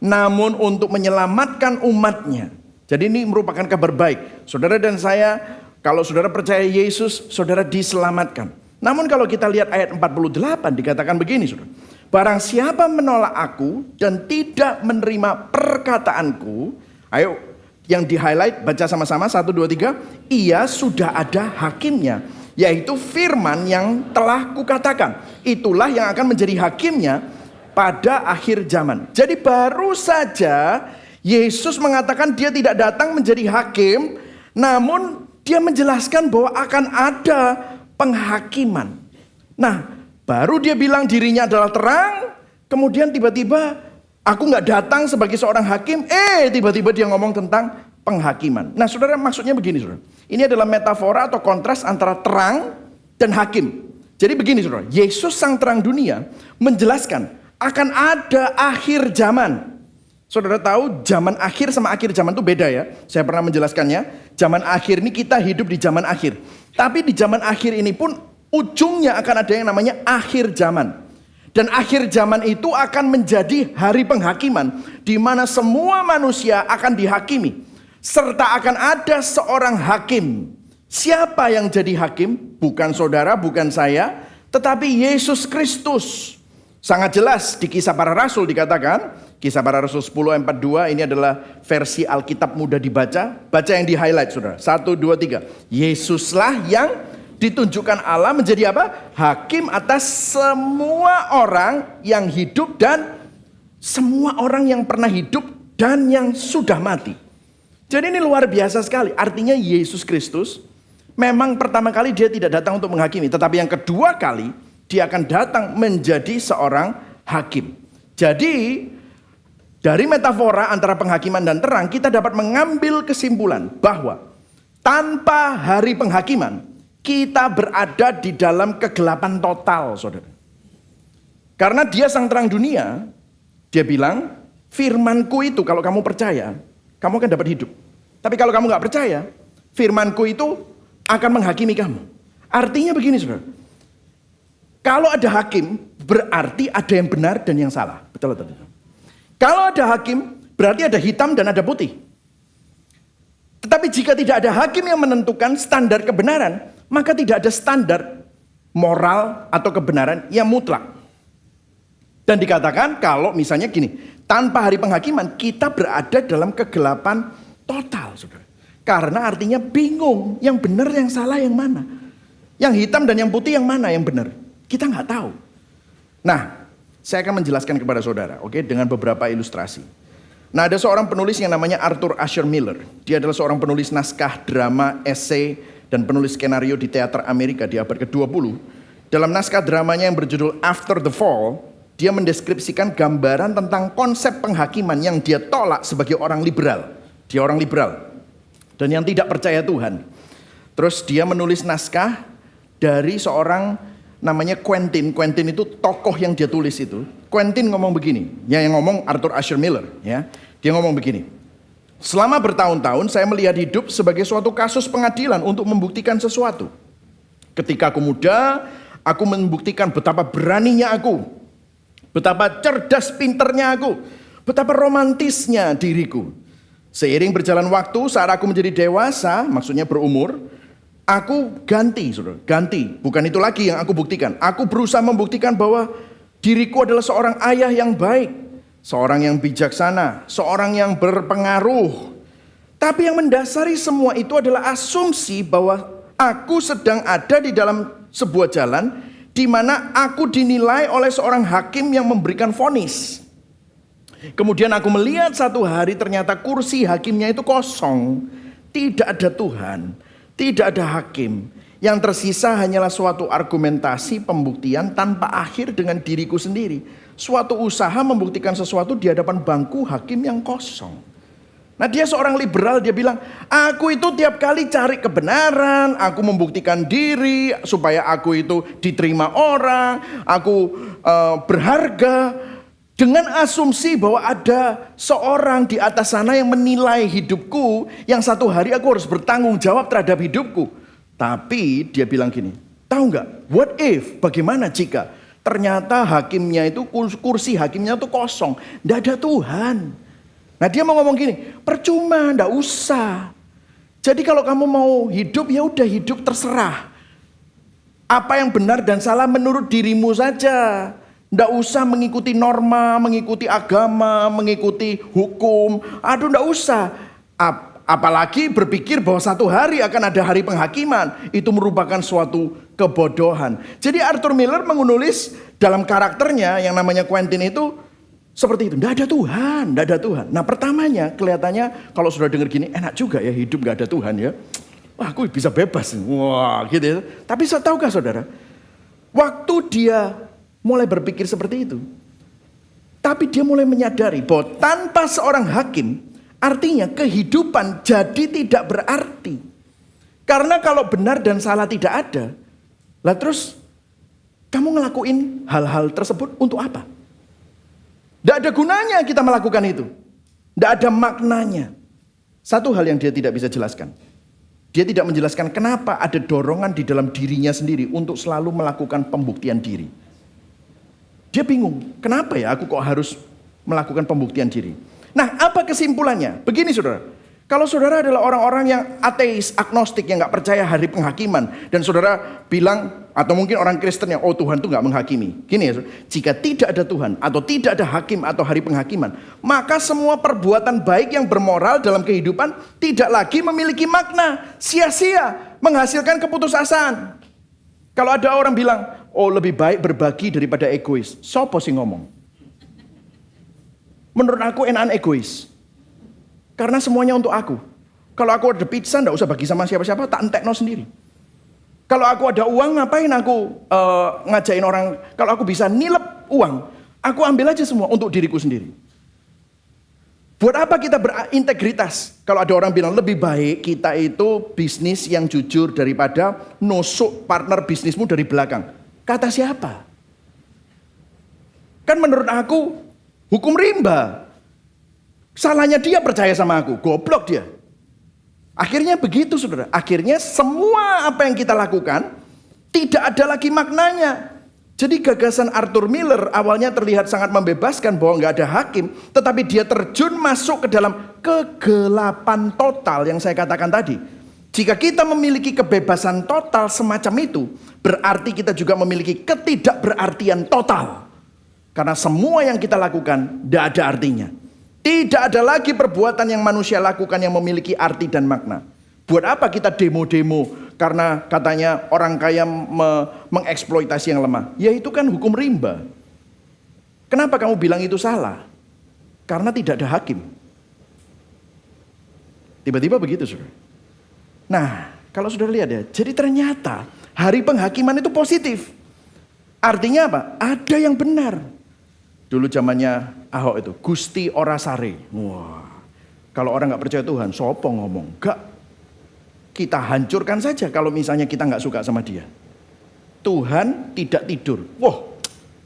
namun untuk menyelamatkan umatnya. Jadi ini merupakan kabar baik. Saudara dan saya, kalau saudara percaya Yesus, saudara diselamatkan. Namun kalau kita lihat ayat 48 dikatakan begini, saudara. Barang siapa menolak aku dan tidak menerima perkataanku, ayo yang di highlight baca sama-sama 1, 2, 3. Ia sudah ada hakimnya, yaitu firman yang telah kukatakan. Itulah yang akan menjadi hakimnya pada akhir zaman. Jadi baru saja Yesus mengatakan dia tidak datang menjadi hakim, namun dia menjelaskan bahwa akan ada penghakiman. Nah, baru dia bilang dirinya adalah terang, kemudian tiba-tiba aku nggak datang sebagai seorang hakim, tiba-tiba dia ngomong tentang penghakiman. Nah, saudara, maksudnya begini, saudara. Ini adalah metafora atau kontras antara terang dan hakim. Jadi begini, saudara. Yesus sang terang dunia menjelaskan akan ada akhir zaman. Saudara tahu zaman akhir sama akhir zaman itu beda ya. Saya pernah menjelaskannya. Zaman akhir ini kita hidup di zaman akhir. Tapi di zaman akhir ini pun ujungnya akan ada yang namanya akhir zaman. Dan akhir zaman itu akan menjadi hari penghakiman, di mana semua manusia akan dihakimi. Serta akan ada seorang hakim. Siapa yang jadi hakim? Bukan saudara, bukan saya, tetapi Yesus Kristus. Sangat jelas di Kisah Para Rasul dikatakan, Kisah Para Rasul 10 ayat 42, ini adalah versi Alkitab mudah dibaca. Baca yang di highlight, saudara. 1, 2, 3. Yesuslah yang ditunjukkan Allah menjadi apa? Hakim atas semua orang yang hidup dan semua orang yang pernah hidup dan yang sudah mati. Jadi ini luar biasa sekali. Artinya Yesus Kristus memang pertama kali dia tidak datang untuk menghakimi, tetapi yang kedua kali dia akan datang menjadi seorang hakim. Jadi dari metafora antara penghakiman dan terang, kita dapat mengambil kesimpulan bahwa tanpa hari penghakiman, kita berada di dalam kegelapan total, saudara. Karena dia sang terang dunia, dia bilang, firmanku itu kalau kamu percaya, kamu akan dapat hidup. Tapi kalau kamu gak percaya, firmanku itu akan menghakimi kamu. Artinya begini, saudara. Kalau ada hakim, berarti ada yang benar dan yang salah. Betul, betul, betul. Kalau ada hakim, berarti ada hitam dan ada putih. Tetapi jika tidak ada hakim yang menentukan standar kebenaran, maka tidak ada standar moral atau kebenaran yang mutlak. Dan dikatakan kalau misalnya gini, tanpa hari penghakiman kita berada dalam kegelapan total, saudara. Karena artinya bingung, yang benar yang salah yang mana. Yang hitam dan yang putih yang mana yang benar. Kita nggak tahu. Nah, saya akan menjelaskan kepada saudara, oke, dengan beberapa ilustrasi. Nah, ada seorang penulis yang namanya Arthur Asher Miller. Dia adalah seorang penulis naskah, drama, esai, dan penulis skenario di teater Amerika di abad ke-20. Dalam naskah dramanya yang berjudul After the Fall, dia mendeskripsikan gambaran tentang konsep penghakiman yang dia tolak sebagai orang liberal. Dia orang liberal dan yang tidak percaya Tuhan. Terus dia menulis naskah dari seorang namanya Quentin. Quentin itu tokoh yang dia tulis itu. Quentin ngomong begini, ya, yang ngomong Arthur Asher Miller, ya. Dia ngomong begini. Selama bertahun-tahun saya melihat hidup sebagai suatu kasus pengadilan untuk membuktikan sesuatu. Ketika aku muda, aku membuktikan betapa beraninya aku, betapa cerdas pinternya aku, betapa romantisnya diriku. Seiring berjalan waktu, saat aku menjadi dewasa, maksudnya berumur, aku ganti, saudara, ganti. Bukan itu lagi yang aku buktikan. Aku berusaha membuktikan bahwa diriku adalah seorang ayah yang baik, seorang yang bijaksana, seorang yang berpengaruh. Tapi yang mendasari semua itu adalah asumsi bahwa aku sedang ada di dalam sebuah jalan di mana aku dinilai oleh seorang hakim yang memberikan vonis. Kemudian aku melihat satu hari ternyata kursi hakimnya itu kosong, tidak ada Tuhan. Tidak ada hakim. Yang tersisa hanyalah suatu argumentasi pembuktian tanpa akhir dengan diriku sendiri. Suatu usaha membuktikan sesuatu di hadapan bangku hakim yang kosong. Nah dia seorang liberal, dia bilang, aku itu tiap kali cari kebenaran, aku membuktikan diri supaya aku itu diterima orang, aku berharga, dengan asumsi bahwa ada seorang di atas sana yang menilai hidupku, yang satu hari aku harus bertanggung jawab terhadap hidupku. Tapi dia bilang gini, tahu nggak, what if, bagaimana jika ternyata hakimnya itu, kursi hakimnya itu kosong, nggak ada Tuhan. Nah dia mau ngomong gini, percuma, nggak usah. Jadi kalau kamu mau hidup, ya udah hidup terserah. Apa yang benar dan salah menurut dirimu saja. Nggak usah mengikuti norma, mengikuti agama, mengikuti hukum. Aduh nggak usah. Apalagi berpikir bahwa satu hari akan ada hari penghakiman. Itu merupakan suatu kebodohan. Jadi Arthur Miller menulis dalam karakternya yang namanya Quentin itu seperti itu. Nggak ada Tuhan, nggak ada Tuhan. Nah pertamanya kelihatannya kalau sudah dengar gini enak juga ya hidup nggak ada Tuhan ya. Wah aku bisa bebas. Wah gitu ya. Tapi tahukah saudara, waktu dia mulai berpikir seperti itu, tapi dia mulai menyadari bahwa tanpa seorang hakim, artinya kehidupan jadi tidak berarti. Karena kalau benar dan salah tidak ada, lah terus kamu ngelakuin hal-hal tersebut untuk apa? Tidak ada gunanya kita melakukan itu. Tidak ada maknanya. Satu hal yang dia tidak bisa jelaskan. Dia tidak menjelaskan kenapa ada dorongan di dalam dirinya sendiri untuk selalu melakukan pembuktian diri. Dia bingung, kenapa ya aku kok harus melakukan pembuktian diri? Nah, apa kesimpulannya? Begini saudara, kalau saudara adalah orang-orang yang ateis, agnostik, yang gak percaya hari penghakiman, dan saudara bilang, atau mungkin orang Kristen yang, oh Tuhan itu gak menghakimi. Gini ya saudara, jika tidak ada Tuhan, atau tidak ada hakim atau hari penghakiman, maka semua perbuatan baik yang bermoral dalam kehidupan tidak lagi memiliki makna, sia-sia, menghasilkan keputusasaan. Kalau ada orang bilang, oh lebih baik berbagi daripada egois. Sopo sih ngomong? Menurut aku enakan egois. Karena semuanya untuk aku. Kalau aku ada pizza enggak usah bagi sama siapa-siapa, tak entekno sendiri. Kalau aku ada uang ngapain aku ngajain orang, kalau aku bisa nilep uang, aku ambil aja semua untuk diriku sendiri. Buat apa kita berintegritas? Kalau ada orang bilang lebih baik kita itu bisnis yang jujur daripada nusuk partner bisnismu dari belakang. Kata siapa? Kan menurut aku hukum rimba. Salahnya dia percaya sama aku, goblok dia. Akhirnya begitu saudara. Akhirnya semua apa yang kita lakukan tidak ada lagi maknanya. Jadi gagasan Arthur Miller awalnya terlihat sangat membebaskan bahwa nggak ada hakim, tetapi dia terjun masuk ke dalam kegelapan total yang saya katakan tadi. Jika kita memiliki kebebasan total semacam itu, berarti kita juga memiliki ketidakberartian total. Karena semua yang kita lakukan tidak ada artinya. Tidak ada lagi perbuatan yang manusia lakukan yang memiliki arti dan makna. Buat apa kita demo-demo karena katanya orang kaya mengeksploitasi yang lemah? Ya itu kan hukum rimba. Kenapa kamu bilang itu salah? Karena tidak ada hakim. Tiba-tiba begitu saudara. Nah kalau sudah lihat ya, jadi ternyata hari penghakiman itu positif. Artinya apa? Ada yang benar. Dulu zamannya Ahok itu, Gusti ora sare. Wah, kalau orang nggak percaya Tuhan, sopo ngomong? Gak. Kita hancurkan saja kalau misalnya kita nggak suka sama dia. Tuhan tidak tidur. Wah,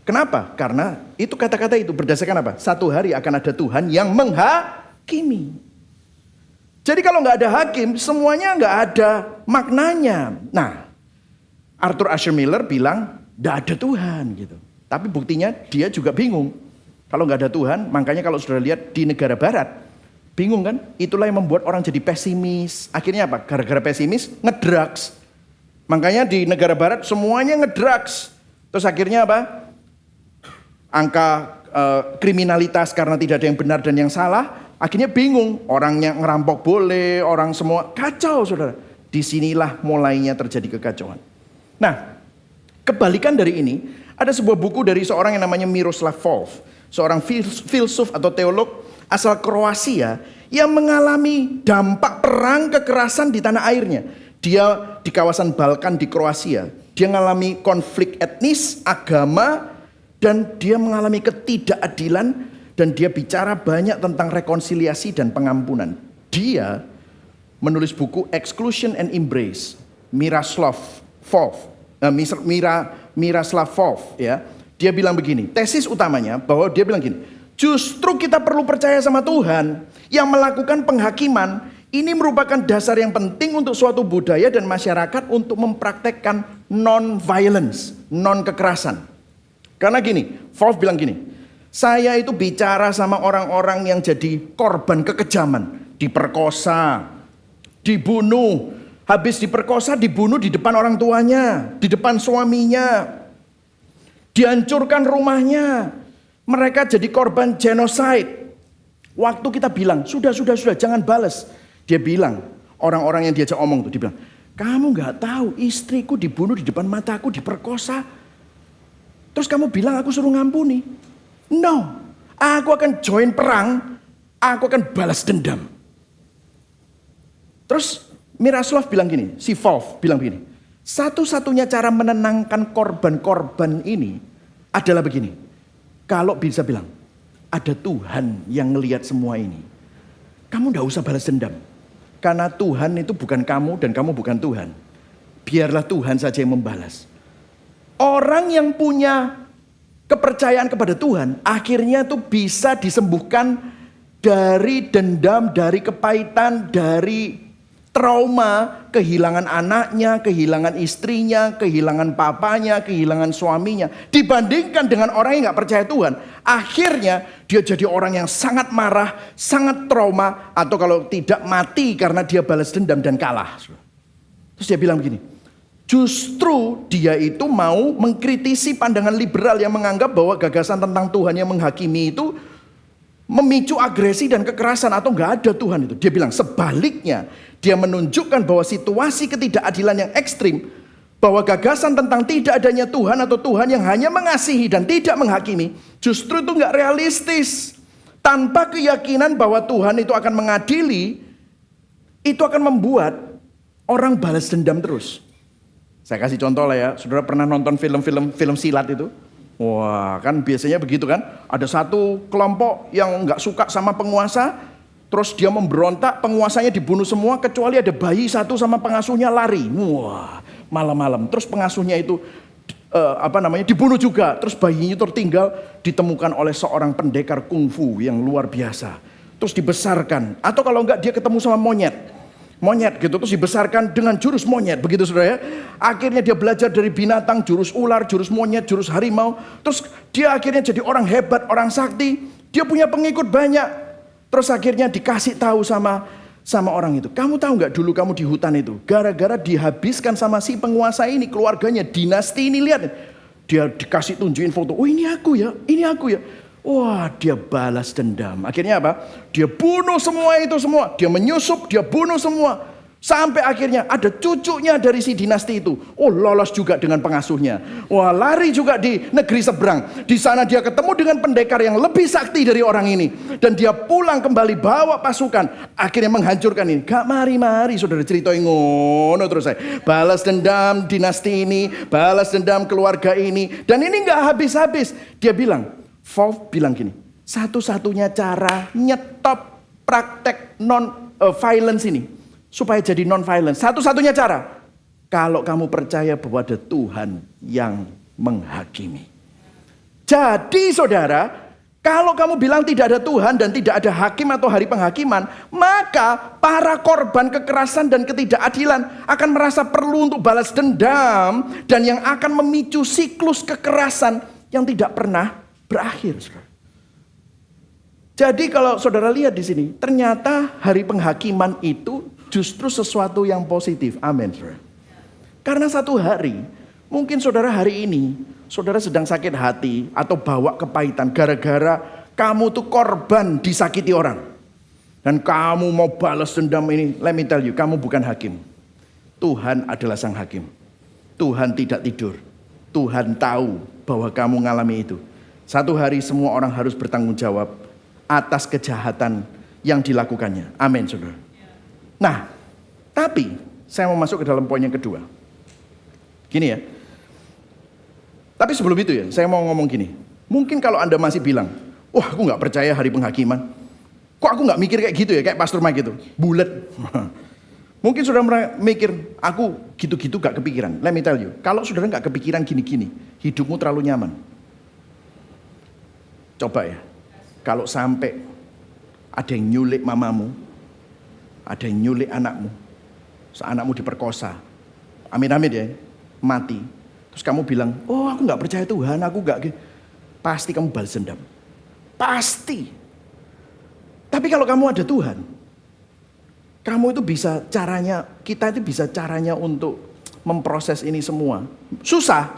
kenapa? Karena itu kata-kata itu berdasarkan apa? Satu hari akan ada Tuhan yang menghakimi. Jadi kalau nggak ada hakim, semuanya nggak ada maknanya. Nah, Arthur Asher Miller bilang nggak ada Tuhan gitu. Tapi buktinya dia juga bingung. Kalau nggak ada Tuhan, makanya kalau sudah lihat di negara Barat, bingung kan? Itulah yang membuat orang jadi pesimis. Akhirnya apa? Gara-gara pesimis, ngedrugs. Makanya di negara Barat semuanya ngedrugs. Terus akhirnya apa? Angka kriminalitas karena tidak ada yang benar dan yang salah. Akhirnya bingung. Orangnya ngerampok boleh, orang semua kacau saudara. Disinilah mulainya terjadi kekacauan. Nah, kebalikan dari ini, ada sebuah buku dari seorang yang namanya Miroslav Volf. Seorang filsuf atau teolog asal Kroasia yang mengalami dampak perang kekerasan di tanah airnya. Dia di kawasan Balkan di Kroasia. Dia mengalami konflik etnis, agama, dan dia mengalami ketidakadilan. Dan dia bicara banyak tentang rekonsiliasi dan pengampunan. Dia menulis buku Exclusion and Embrace, Miroslav Volf, ya. Dia bilang begini, tesis utamanya bahwa dia bilang gini, justru kita perlu percaya sama Tuhan yang melakukan penghakiman. Ini merupakan dasar yang penting untuk suatu budaya dan masyarakat untuk mempraktekkan non-violence, non-kekerasan. Karena gini, Volf bilang gini, saya itu bicara sama orang-orang yang jadi korban kekejaman, diperkosa, dibunuh, habis diperkosa dibunuh di depan orang tuanya, di depan suaminya, dihancurkan rumahnya, mereka jadi korban genocide. Waktu kita bilang, sudah, jangan balas. Dia bilang, orang-orang yang diajak omong tuh, dia bilang, kamu gak tahu istriku dibunuh di depan mataku, diperkosa. Terus kamu bilang aku suruh ngampuni. No, aku akan join perang, aku akan balas dendam. Terus Miroslav bilang gini, si Volf bilang begini, satu-satunya cara menenangkan korban-korban ini adalah begini. Kalau bisa bilang, ada Tuhan yang ngelihat semua ini. Kamu gak usah balas dendam. Karena Tuhan itu bukan kamu dan kamu bukan Tuhan. Biarlah Tuhan saja yang membalas. Orang yang punya kepercayaan kepada Tuhan, akhirnya tuh bisa disembuhkan dari dendam, dari kepahitan, dari trauma, kehilangan anaknya, kehilangan istrinya, kehilangan papanya, kehilangan suaminya. Dibandingkan dengan orang yang gak percaya Tuhan, akhirnya dia jadi orang yang sangat marah, sangat trauma, atau kalau tidak mati karena dia balas dendam dan kalah. Terus dia bilang begini, justru dia itu mau mengkritisi pandangan liberal yang menganggap bahwa gagasan tentang Tuhan yang menghakimi itu memicu agresi dan kekerasan atau nggak ada Tuhan itu. Dia bilang sebaliknya, dia menunjukkan bahwa situasi ketidakadilan yang ekstrim, bahwa gagasan tentang tidak adanya Tuhan atau Tuhan yang hanya mengasihi dan tidak menghakimi, justru itu nggak realistis. Tanpa keyakinan bahwa Tuhan itu akan mengadili, itu akan membuat orang balas dendam terus. Saya kasih contoh lah ya, saudara pernah nonton film silat itu? Wah, kan biasanya begitu kan? Ada satu kelompok yang nggak suka sama penguasa, terus dia memberontak, penguasanya dibunuh semua kecuali ada bayi satu sama pengasuhnya lari. Wah, malam-malam. Terus pengasuhnya itu dibunuh juga. Terus bayinya tertinggal ditemukan oleh seorang pendekar kungfu yang luar biasa. Terus dibesarkan. Atau kalau enggak dia ketemu sama monyet gitu, terus dibesarkan dengan jurus monyet, begitu saudara ya. Akhirnya dia belajar dari binatang, jurus ular, jurus monyet, jurus harimau. Terus dia akhirnya jadi orang hebat, orang sakti. Dia punya pengikut banyak. Terus akhirnya dikasih tahu sama orang itu. Kamu tahu nggak dulu kamu di hutan itu, gara-gara dihabiskan sama si penguasa ini, keluarganya, dinasti ini, lihat. Dia dikasih tunjukin foto, oh ini aku ya. Wah, dia balas dendam. Akhirnya apa? Dia bunuh semua itu semua. Dia menyusup, dia bunuh semua. Sampai akhirnya ada cucunya dari si dinasti itu. Oh, lolos juga dengan pengasuhnya. Wah, lari juga di negeri seberang. Di sana dia ketemu dengan pendekar yang lebih sakti dari orang ini. Dan dia pulang kembali bawa pasukan. Akhirnya menghancurkan ini. Gak mari-mari saudara ceritain ngono terus saya. Balas dendam dinasti ini. Balas dendam keluarga ini. Dan ini gak habis-habis. Dia bilang, Volf bilang gini, satu-satunya cara nyetop praktek non-violence ini, supaya jadi non-violence, satu-satunya cara, kalau kamu percaya bahwa ada Tuhan yang menghakimi. Jadi saudara, kalau kamu bilang tidak ada Tuhan dan tidak ada hakim atau hari penghakiman, maka para korban kekerasan dan ketidakadilan akan merasa perlu untuk balas dendam, dan yang akan memicu siklus kekerasan yang tidak pernah berakhir. Jadi kalau saudara lihat di sini, ternyata hari penghakiman itu justru sesuatu yang positif. Amin. Karena satu hari, mungkin saudara hari ini, saudara sedang sakit hati atau bawa kepahitan gara-gara kamu tuh korban disakiti orang. Dan kamu mau balas dendam ini, let me tell you, kamu bukan hakim. Tuhan adalah sang hakim. Tuhan tidak tidur. Tuhan tahu bahwa kamu ngalami itu. Satu hari semua orang harus bertanggung jawab atas kejahatan yang dilakukannya. Amin, saudara. Nah, tapi saya mau masuk ke dalam poin yang kedua. Gini ya. Tapi sebelum itu ya, saya mau ngomong gini. Mungkin kalau Anda masih bilang, wah aku gak percaya hari penghakiman. Kok aku nggak mikir kayak gitu ya, kayak Pastor Mike gitu, bulat. Mungkin saudara mikir, aku gitu-gitu gak kepikiran. Let me tell you, kalau saudara gak kepikiran gini-gini, hidupmu terlalu nyaman. Coba ya, kalau sampai ada yang nyulik mamamu, ada yang nyulik anakmu, anakmu diperkosa, amin-amin ya, mati. Terus kamu bilang, oh aku gak percaya Tuhan, aku gak gitu. Pasti kamu balas dendam. Pasti. Tapi kalau kamu ada Tuhan, kamu itu bisa caranya, kita itu bisa caranya untuk memproses ini semua. Susah.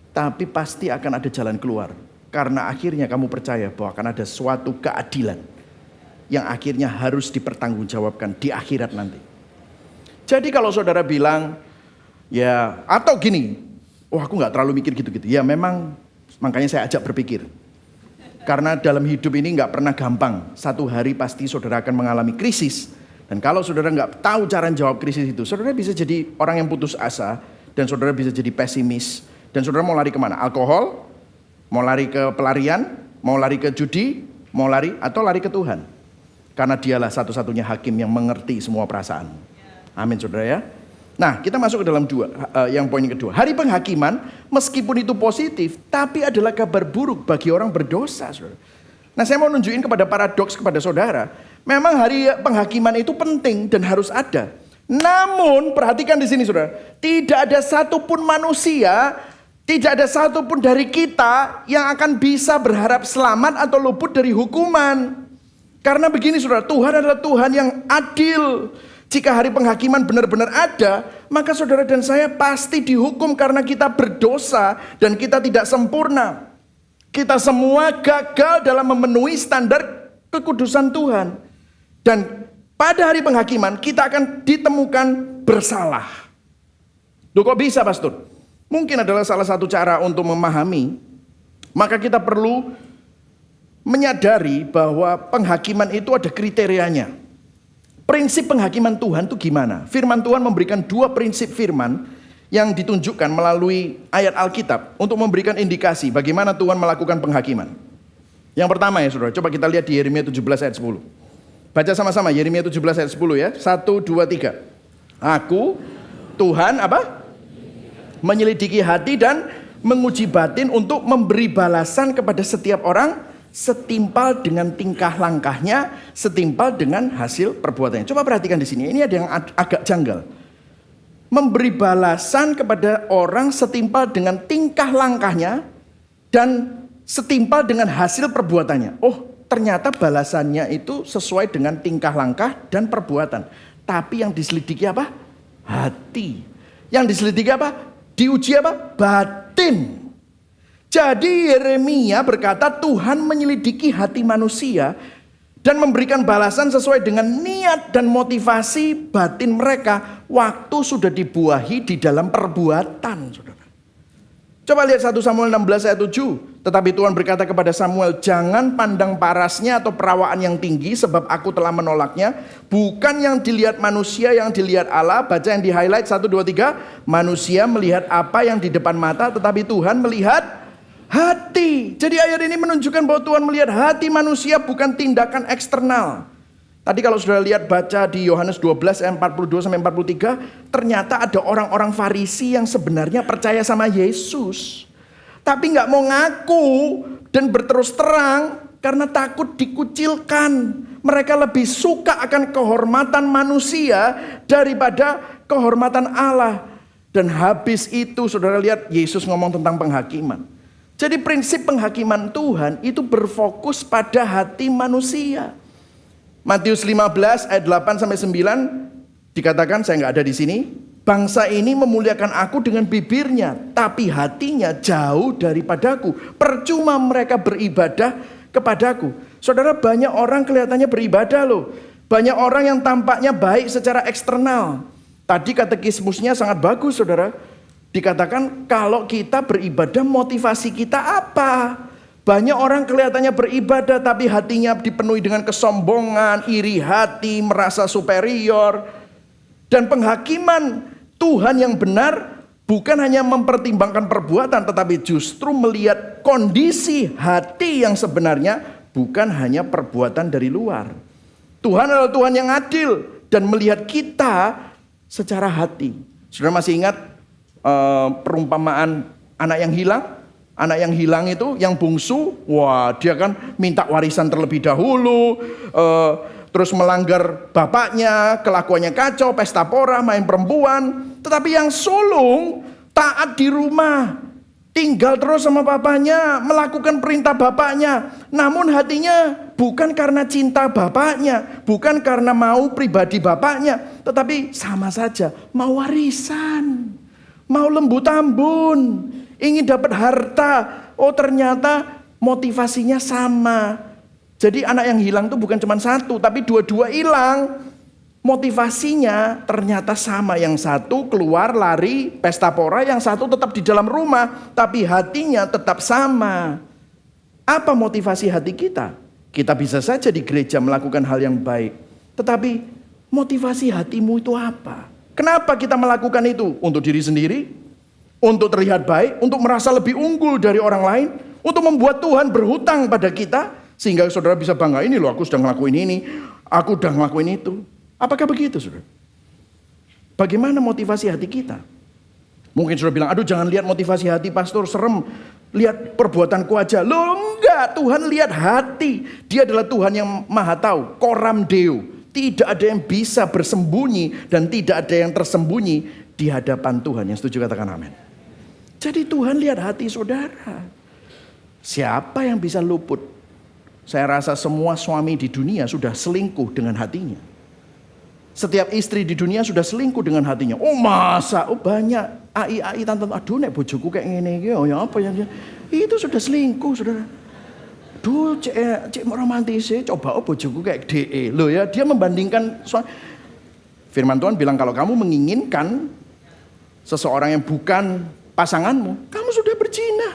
Tapi pasti akan ada jalan keluar. Karena akhirnya kamu percaya bahwa akan ada suatu keadilan yang akhirnya harus dipertanggungjawabkan di akhirat nanti. Jadi kalau saudara bilang, ya atau gini, aku gak terlalu mikir gitu-gitu. Ya memang, makanya saya ajak berpikir. Karena dalam hidup ini gak pernah gampang. Satu hari pasti saudara akan mengalami krisis. Dan kalau saudara nggak tahu cara jawab krisis itu, saudara bisa jadi orang yang putus asa, dan saudara bisa jadi pesimis, dan saudara mau lari kemana? Alkohol, mau lari ke pelarian, mau lari ke judi, mau lari atau lari ke Tuhan. Karena dialah satu-satunya hakim yang mengerti semua perasaan. Amin saudara ya. Nah kita masuk ke dalam yang poin kedua. Hari penghakiman meskipun itu positif, tapi adalah kabar buruk bagi orang berdosa saudara. Nah saya mau nunjukin kepada paradoks kepada saudara. Memang hari penghakiman itu penting dan harus ada. Namun perhatikan di sini saudara, tidak ada satupun manusia, tidak ada satupun dari kita yang akan bisa berharap selamat atau luput dari hukuman. Karena begini saudara, Tuhan adalah Tuhan yang adil. Jika hari penghakiman benar-benar ada, maka saudara dan saya pasti dihukum karena kita berdosa dan kita tidak sempurna. Kita semua gagal dalam memenuhi standar kekudusan Tuhan. Dan pada hari penghakiman kita akan ditemukan bersalah. Loh kok bisa pastor? Mungkin adalah salah satu cara untuk memahami. Maka kita perlu menyadari bahwa penghakiman itu ada kriterianya. Prinsip penghakiman Tuhan itu gimana? Firman Tuhan memberikan dua prinsip firman yang ditunjukkan melalui ayat Alkitab untuk memberikan indikasi bagaimana Tuhan melakukan penghakiman. Yang pertama ya saudara, coba kita lihat di Yeremia 17 ayat 10. Baca sama-sama Yeremia 17 ayat 10 ya. 1, 2, 3. Aku, Tuhan apa? Menyelidiki hati dan menguji batin untuk memberi balasan kepada setiap orang setimpal dengan tingkah langkahnya, setimpal dengan hasil perbuatannya. Coba perhatikan di sini, ini ada yang agak janggal. Memberi balasan kepada orang setimpal dengan tingkah langkahnya dan setimpal dengan hasil perbuatannya. Oh, ternyata balasannya itu sesuai dengan tingkah langkah dan perbuatan. Tapi yang diselidiki apa? Hati. Yang diselidiki apa? Diuji apa? Batin. Jadi Yeremia berkata Tuhan menyelidiki hati manusia dan memberikan balasan sesuai dengan niat dan motivasi batin mereka waktu sudah dibuahi di dalam perbuatan, saudara. Coba lihat 1 Samuel 16 ayat 7. Tetapi Tuhan berkata kepada Samuel, jangan pandang parasnya atau perawaan yang tinggi sebab aku telah menolaknya. Bukan yang dilihat manusia, yang dilihat Allah. Baca yang di highlight 1, 2, 3. Manusia melihat apa yang di depan mata, tetapi Tuhan melihat hati. Jadi ayat ini menunjukkan bahwa Tuhan melihat hati manusia, bukan tindakan eksternal. Tadi kalau sudah lihat baca di Yohanes 12 ayat 42 sampai 43, ternyata ada orang-orang Farisi yang sebenarnya percaya sama Yesus, tapi nggak mau ngaku dan berterus terang karena takut dikucilkan. Mereka lebih suka akan kehormatan manusia daripada kehormatan Allah. Dan habis itu saudara lihat Yesus ngomong tentang penghakiman. Jadi prinsip penghakiman Tuhan itu berfokus pada hati manusia. Matius 15 ayat 8 sampai 9 dikatakan, saya nggak ada di sini. Bangsa ini memuliakan aku dengan bibirnya, tapi hatinya jauh daripadaku. Percuma mereka beribadah kepadaku. Saudara, banyak orang kelihatannya beribadah loh. Banyak orang yang tampaknya baik secara eksternal. Tadi katekismusnya sangat bagus saudara. Dikatakan kalau kita beribadah motivasi kita apa? Banyak orang kelihatannya beribadah tapi hatinya dipenuhi dengan kesombongan, iri hati, merasa superior. Dan penghakiman Tuhan yang benar bukan hanya mempertimbangkan perbuatan, tetapi justru melihat kondisi hati yang sebenarnya bukan hanya perbuatan dari luar. Tuhan adalah Tuhan yang adil dan melihat kita secara hati. Saudara masih ingat perumpamaan anak yang hilang? Anak yang hilang itu, yang bungsu, wah dia kan minta warisan terlebih dahulu, terus melanggar bapaknya, kelakuannya kacau, pesta pora, main perempuan. Tetapi yang sulung taat di rumah, tinggal terus sama bapaknya, melakukan perintah bapaknya. Namun hatinya bukan karena cinta bapaknya, bukan karena mau pribadi bapaknya, tetapi sama saja mau warisan, mau lembu tambun, ingin dapat harta. Oh ternyata motivasinya sama. Jadi anak yang hilang itu bukan cuma satu, tapi dua-dua hilang. Motivasinya ternyata sama. Yang satu keluar lari pesta pora, yang satu tetap di dalam rumah, tapi hatinya tetap sama. Apa motivasi hati kita? Kita bisa saja di gereja melakukan hal yang baik, tetapi motivasi hatimu itu apa? Kenapa kita melakukan itu? Untuk diri sendiri? Untuk terlihat baik? Untuk merasa lebih unggul dari orang lain? Untuk membuat Tuhan berhutang pada kita? Sehingga saudara bisa bangga, ini loh aku sudah ngelakuin ini, aku sudah ngelakuin itu. Apakah begitu saudara? Bagaimana motivasi hati kita? Mungkin saudara bilang, aduh jangan lihat motivasi hati pastor, serem. Lihat perbuatanku aja. Loh enggak, Tuhan lihat hati. Dia adalah Tuhan yang maha tahu. Coram Deo. Tidak ada yang bisa bersembunyi dan tidak ada yang tersembunyi di hadapan Tuhan. Yang setuju katakan amin. Jadi Tuhan lihat hati saudara. Siapa yang bisa luput? Saya rasa semua suami di dunia sudah selingkuh dengan hatinya. Setiap istri di dunia sudah selingkuh dengan hatinya. Oh masa? Oh banyak. Ai tante, aduh nek bojoku kayak gini. Oh ya apa ya? Itu sudah selingkuh saudara. Duh cek romantis ya. Coba bojoku kayak DE. Loh ya dia membandingkan. Firman Tuhan bilang kalau kamu menginginkan seseorang yang bukan pasanganmu, kamu sudah berzina.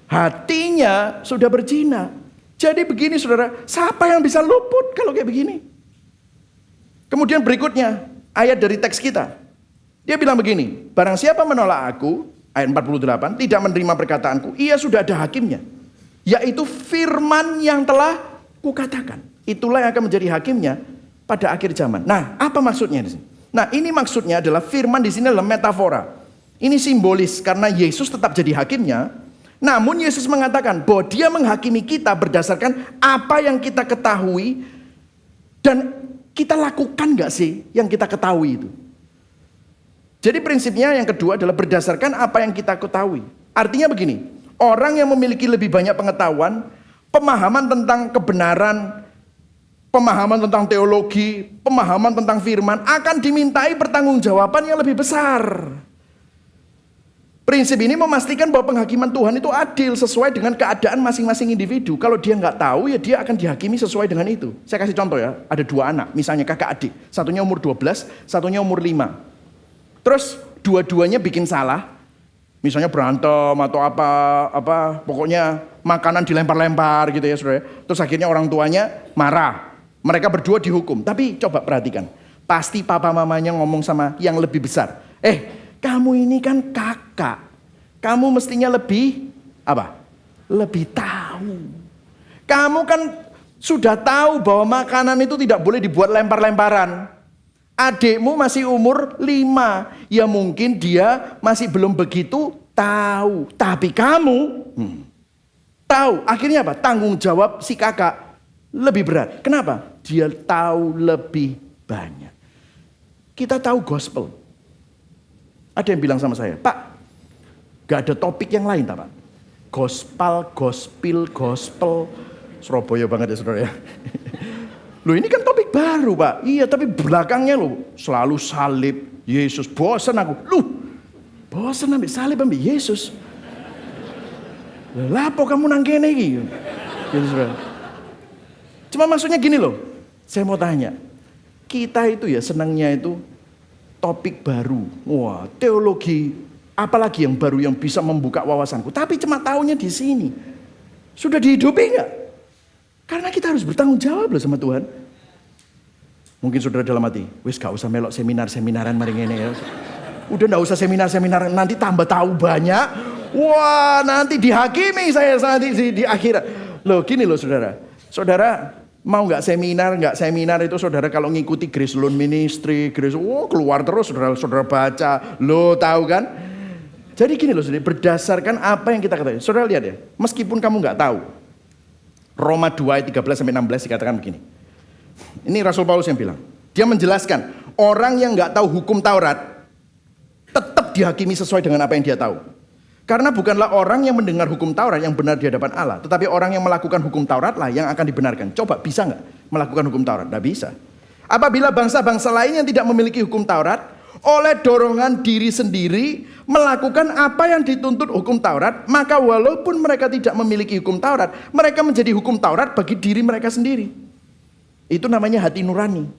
Hatinya sudah berzina. Jadi begini saudara, siapa yang bisa luput kalau kayak begini? Kemudian berikutnya, ayat dari teks kita. Dia bilang begini, barang siapa menolak aku, ayat 48, tidak menerima perkataanku, ia sudah ada hakimnya. Yaitu firman yang telah kukatakan. Itulah yang akan menjadi hakimnya pada akhir zaman. Nah, apa maksudnya di sini? Nah, ini maksudnya adalah firman di sini adalah metafora. Ini simbolis karena Yesus tetap jadi hakimnya. Namun Yesus mengatakan bahwa dia menghakimi kita berdasarkan apa yang kita ketahui dan kita lakukan gak sih yang kita ketahui itu? Jadi prinsipnya yang kedua adalah berdasarkan apa yang kita ketahui. Artinya begini, orang yang memiliki lebih banyak pengetahuan, pemahaman tentang kebenaran, pemahaman tentang teologi, pemahaman tentang firman akan dimintai pertanggungjawaban yang lebih besar. Prinsip ini memastikan bahwa penghakiman Tuhan itu adil sesuai dengan keadaan masing-masing individu. Kalau dia nggak tahu ya dia akan dihakimi sesuai dengan itu. Saya kasih contoh ya, ada dua anak, misalnya kakak adik. Satunya umur 12, satunya umur 5. Terus dua-duanya bikin salah. Misalnya berantem atau apa pokoknya makanan dilempar-lempar gitu ya saudara. Terus akhirnya orang tuanya marah. Mereka berdua dihukum. Tapi coba perhatikan, pasti papa mamanya ngomong sama yang lebih besar. Kamu ini kan kakak, kamu mestinya lebih apa? Lebih tahu. Kamu kan sudah tahu bahwa makanan itu tidak boleh dibuat lempar-lemparan. Adikmu masih umur 5, ya mungkin dia masih belum begitu tahu. Tapi kamu tahu. Akhirnya apa? Tanggung jawab si kakak lebih berat. Kenapa? Dia tahu lebih banyak. Kita tahu gospel. Ada yang bilang sama saya, Pak, gak ada topik yang lain tak Pak? Gospel, Surabaya banget ya saudara ya. Loh ini kan topik baru Pak. Iya tapi belakangnya loh selalu salib, Yesus. Bosan aku. Bosan ambil salib ambil Yesus. Lapo kamu nangkene iki? Gitu saudara. Cuma maksudnya gini loh, saya mau tanya. Kita itu ya senangnya itu topik baru, wah teologi, apalagi yang baru yang bisa membuka wawasanku. Tapi cuma tahunya di sini. Sudah dihidupi nggak? Karena kita harus bertanggung jawab loh sama Tuhan. Mungkin saudara dalam hati, wis gak usah melok seminar-seminaran mari ngene ya. Udah nggak usah seminar-seminar, nanti tambah tahu banyak. Wah nanti dihakimi saya nanti di akhirat. Loh gini loh saudara. Saudara mau nggak seminar itu saudara kalau ngikuti Grace Loan Ministry, keluar terus saudara baca. Loh tahu kan? Jadi gini loh saudara, berdasarkan apa yang kita ketahui. Saudara lihat ya, meskipun kamu nggak tahu. Roma 2 ayat 13 sampai 16 dikatakan begini. Ini Rasul Paulus yang bilang. Dia menjelaskan, orang yang nggak tahu hukum Taurat tetap dihakimi sesuai dengan apa yang dia tahu. Karena bukanlah orang yang mendengar hukum Taurat yang benar di hadapan Allah, tetapi orang yang melakukan hukum Taurat lah yang akan dibenarkan. Coba bisa nggak melakukan hukum Taurat? Nggak bisa. Apabila bangsa-bangsa lain yang tidak memiliki hukum Taurat, oleh dorongan diri sendiri melakukan apa yang dituntut hukum Taurat, maka walaupun mereka tidak memiliki hukum Taurat, mereka menjadi hukum Taurat bagi diri mereka sendiri. Itu namanya hati nurani.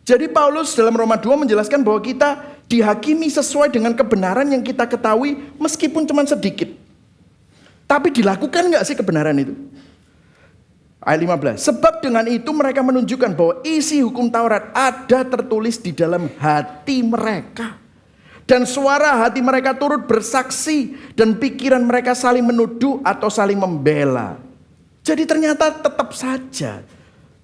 Jadi Paulus dalam Roma 2 menjelaskan bahwa kita dihakimi sesuai dengan kebenaran yang kita ketahui meskipun cuma sedikit. Tapi dilakukan nggak sih kebenaran itu? Ayat 15. Sebab dengan itu mereka menunjukkan bahwa isi hukum Taurat ada tertulis di dalam hati mereka. Dan suara hati mereka turut bersaksi dan pikiran mereka saling menuduh atau saling membela. Jadi ternyata tetap saja.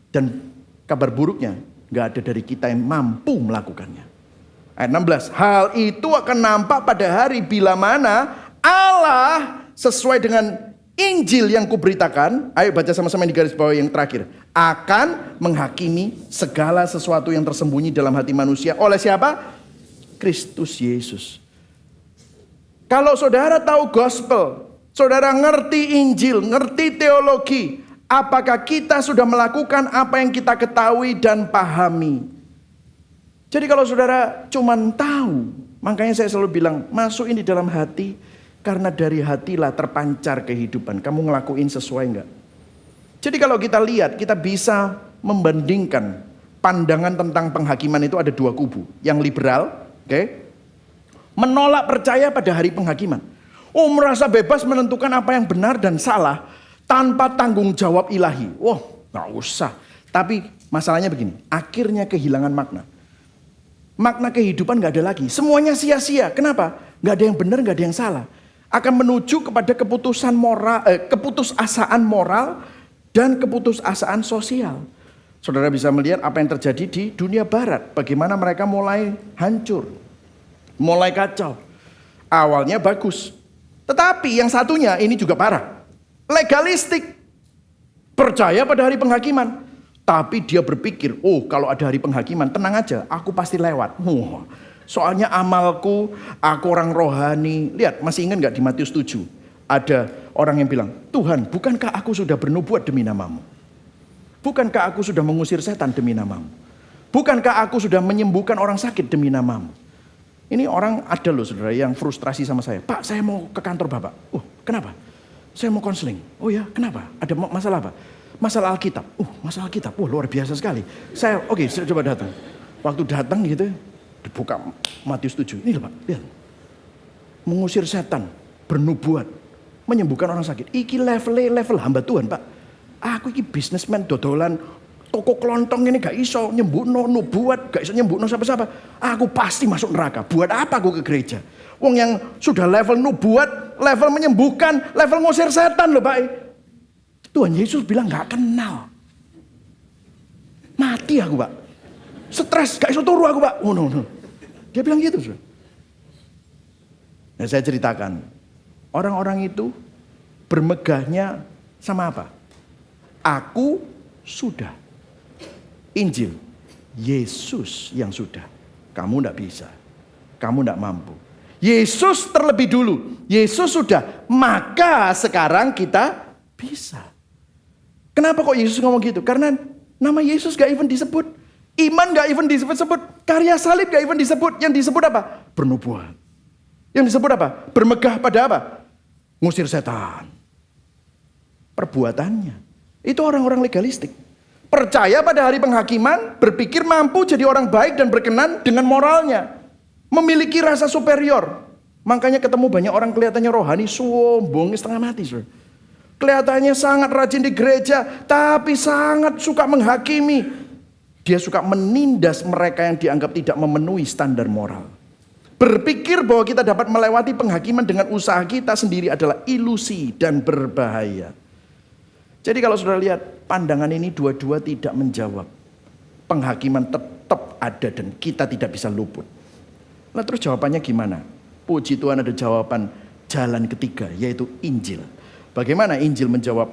Dan kabar buruknya, nggak ada dari kita yang mampu melakukannya. Ayat 16, hal itu akan nampak pada hari bila mana Allah sesuai dengan Injil yang kuberitakan, ayo baca sama-sama di garis bawah yang terakhir, akan menghakimi segala sesuatu yang tersembunyi dalam hati manusia oleh siapa? Kristus Yesus. Kalau saudara tahu gospel, saudara ngerti Injil, ngerti teologi, apakah kita sudah melakukan apa yang kita ketahui dan pahami? Jadi kalau saudara cuman tahu, makanya saya selalu bilang, masukin di dalam hati, karena dari hatilah terpancar kehidupan. Kamu ngelakuin sesuai enggak? Jadi kalau kita lihat, kita bisa membandingkan pandangan tentang penghakiman itu ada dua kubu. Yang liberal, menolak percaya pada hari penghakiman. Oh, merasa bebas menentukan apa yang benar dan salah tanpa tanggung jawab ilahi. Wah, nggak usah. Tapi masalahnya begini, akhirnya kehilangan makna. Makna kehidupan gak ada lagi. Semuanya sia-sia. Kenapa? Gak ada yang benar, gak ada yang salah. Akan menuju kepada keputusasaan moral dan keputusasaan sosial. Saudara bisa melihat apa yang terjadi di dunia barat. Bagaimana mereka mulai hancur. Mulai kacau. Awalnya bagus. Tetapi yang satunya ini juga parah. Legalistik. Percaya pada hari penghakiman. Tapi dia berpikir, oh kalau ada hari penghakiman tenang aja, aku pasti lewat. Soalnya amalku, aku orang rohani. Lihat, masih ingat gak di Matius 7? Ada orang yang bilang, Tuhan bukankah aku sudah bernubuat demi namamu? Bukankah aku sudah mengusir setan demi namamu? Bukankah aku sudah menyembuhkan orang sakit demi namamu? Ini orang ada loh saudara yang frustrasi sama saya. Pak, saya mau ke kantor Bapak. Kenapa? Saya mau konseling. Oh ya, kenapa? Ada masalah apa? Masalah Alkitab. Masalah Alkitab. Luar biasa sekali. Saya coba datang. Waktu datang gitu, dibuka Matius 7. Ini loh Pak, lihat. Mengusir setan, bernubuat, menyembuhkan orang sakit. Iki level hamba Tuhan Pak. Aku iki bisnismen dodolan toko kelontong ini gak iso nyembuhno nubuat, gak iso nyembuhno siapa-siapa. Aku pasti masuk neraka. Buat apa aku ke gereja? Wong yang sudah level nubuat, level menyembuhkan, level ngusir setan loh Pak. Tuhan Yesus bilang gak kenal. Mati aku Pak. Stres, gak iso turu aku Pak. No. Dia bilang gitu. Nah saya ceritakan. Orang-orang itu bermegahnya sama apa? Aku sudah. Injil. Yesus yang sudah. Kamu gak bisa. Kamu gak mampu. Yesus terlebih dulu. Yesus sudah. Maka sekarang kita bisa. Kenapa kok Yesus ngomong gitu? Karena nama Yesus gak even disebut. Iman gak even disebut. Karya salib gak even disebut. Yang disebut apa? Bernubuat. Yang disebut apa? Bermegah pada apa? Ngusir setan. Perbuatannya. Itu orang-orang legalistik. Percaya pada hari penghakiman, berpikir mampu jadi orang baik dan berkenan dengan moralnya. Memiliki rasa superior. Makanya ketemu banyak orang kelihatannya rohani, sombong, setengah mati. Kelihatannya sangat rajin di gereja, tapi sangat suka menghakimi. Dia suka menindas mereka yang dianggap tidak memenuhi standar moral. Berpikir bahwa kita dapat melewati penghakiman dengan usaha kita sendiri adalah ilusi dan berbahaya. Jadi kalau saudara lihat, pandangan ini dua-dua tidak menjawab. Penghakiman tetap ada dan kita tidak bisa luput. Nah terus jawabannya gimana? Puji Tuhan ada jawaban jalan ketiga, yaitu Injil. Bagaimana Injil menjawab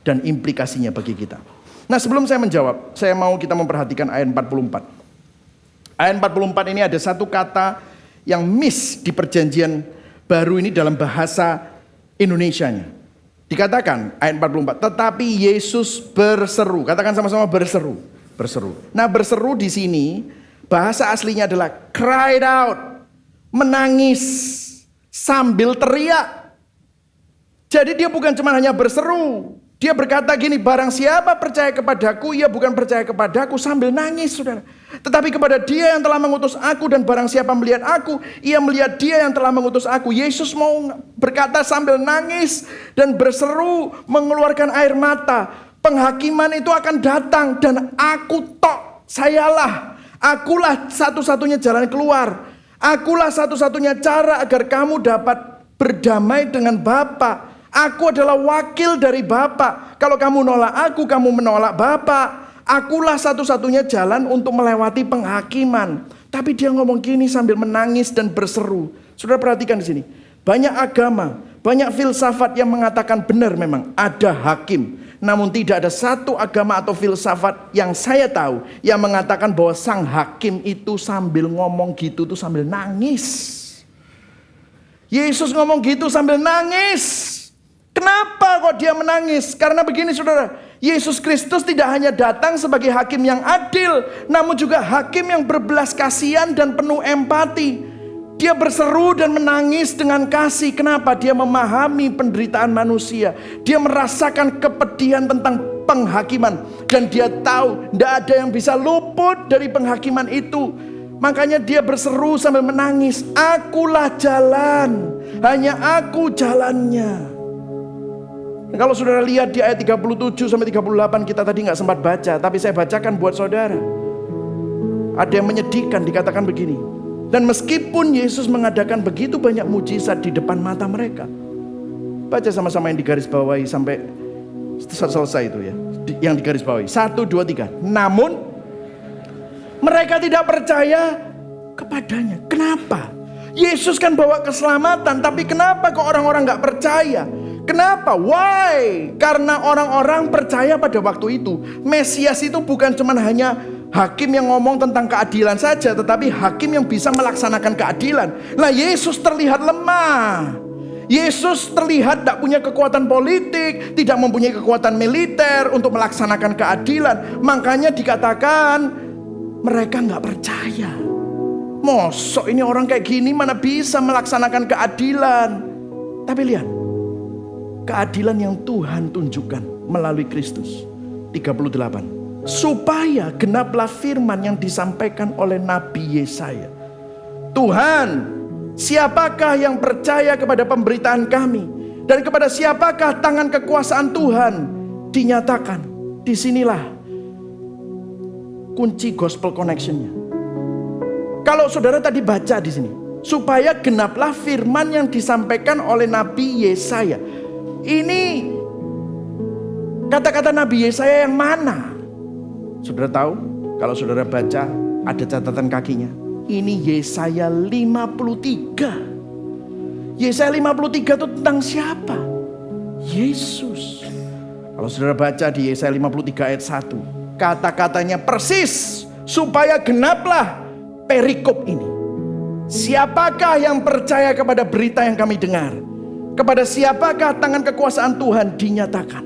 dan implikasinya bagi kita? Nah sebelum saya menjawab, saya mau kita memperhatikan ayat 44. Ayat 44 ini ada satu kata yang miss di perjanjian baru ini dalam bahasa Indonesianya. Dikatakan ayat 44, tetapi Yesus berseru. Katakan sama-sama berseru. Berseru. Nah berseru di sini bahasa aslinya adalah cried out, menangis sambil teriak. Jadi dia bukan cuma hanya berseru. Dia berkata gini, barang siapa percaya kepadaku, ia bukan percaya kepadaku sambil nangis, saudara. Tetapi kepada dia yang telah mengutus aku, dan barang siapa melihat aku, ia melihat dia yang telah mengutus aku. Yesus mau berkata sambil nangis dan berseru, mengeluarkan air mata. Penghakiman itu akan datang dan aku tok, sayalah. Akulah satu-satunya jalan keluar. Akulah satu-satunya cara agar kamu dapat berdamai dengan Bapa. Aku adalah wakil dari Bapa. Kalau kamu nolak aku, kamu menolak Bapa. Akulah satu-satunya jalan untuk melewati penghakiman. Tapi dia ngomong gini sambil menangis dan berseru. Saudara perhatikan di sini. Banyak agama, banyak filsafat yang mengatakan benar memang ada hakim. Namun tidak ada satu agama atau filsafat yang saya tahu yang mengatakan bahwa sang hakim itu sambil ngomong gitu tuh sambil nangis. Yesus ngomong gitu sambil nangis. Kenapa kok dia menangis? Karena begini saudara, Yesus Kristus tidak hanya datang sebagai hakim yang adil, namun juga hakim yang berbelas kasihan dan penuh empati. Dia berseru dan menangis dengan kasih. Kenapa? Dia memahami penderitaan manusia. Dia merasakan kepedihan tentang penghakiman. Dan dia tahu tidak ada yang bisa luput dari penghakiman itu. Makanya dia berseru sambil menangis. Akulah jalan, hanya aku jalannya. Kalau saudara lihat di ayat 37 sampai 38 kita tadi nggak sempat baca, tapi saya bacakan buat saudara. Ada yang menyedihkan, dikatakan begini. Dan meskipun Yesus mengadakan begitu banyak mujizat di depan mata mereka. Baca sama-sama yang digarisbawahi sampai selesai itu ya. Yang digarisbawahi. 1, 2, 3. Namun mereka tidak percaya kepadanya. Kenapa? Yesus kan bawa keselamatan, tapi kenapa kok orang-orang nggak percaya? Kenapa? Why? Karena orang-orang percaya pada waktu itu Mesias itu bukan cuma hanya hakim yang ngomong tentang keadilan saja, tetapi hakim yang bisa melaksanakan keadilan. Nah Yesus terlihat lemah. Yesus terlihat tidak punya kekuatan politik, tidak mempunyai kekuatan militer untuk melaksanakan keadilan. Makanya dikatakan mereka nggak percaya. Mosok ini orang kayak gini mana bisa melaksanakan keadilan. Tapi lihat, keadilan yang Tuhan tunjukkan melalui Kristus. 38. Supaya genaplah firman yang disampaikan oleh Nabi Yesaya. Tuhan, siapakah yang percaya kepada pemberitaan kami? Dan kepada siapakah tangan kekuasaan Tuhan dinyatakan? Disinilah kunci gospel connection-nya. Kalau saudara tadi baca di sini, supaya genaplah firman yang disampaikan oleh Nabi Yesaya. Ini kata-kata Nabi Yesaya yang mana? Saudara tahu? Kalau saudara baca ada catatan kakinya. Ini Yesaya 53. Yesaya 53 itu tentang siapa? Yesus. Kalau saudara baca di Yesaya 53 ayat 1, kata-katanya persis supaya genaplah perikop ini. Siapakah yang percaya kepada berita yang kami dengar? Kepada siapakah tangan kekuasaan Tuhan dinyatakan?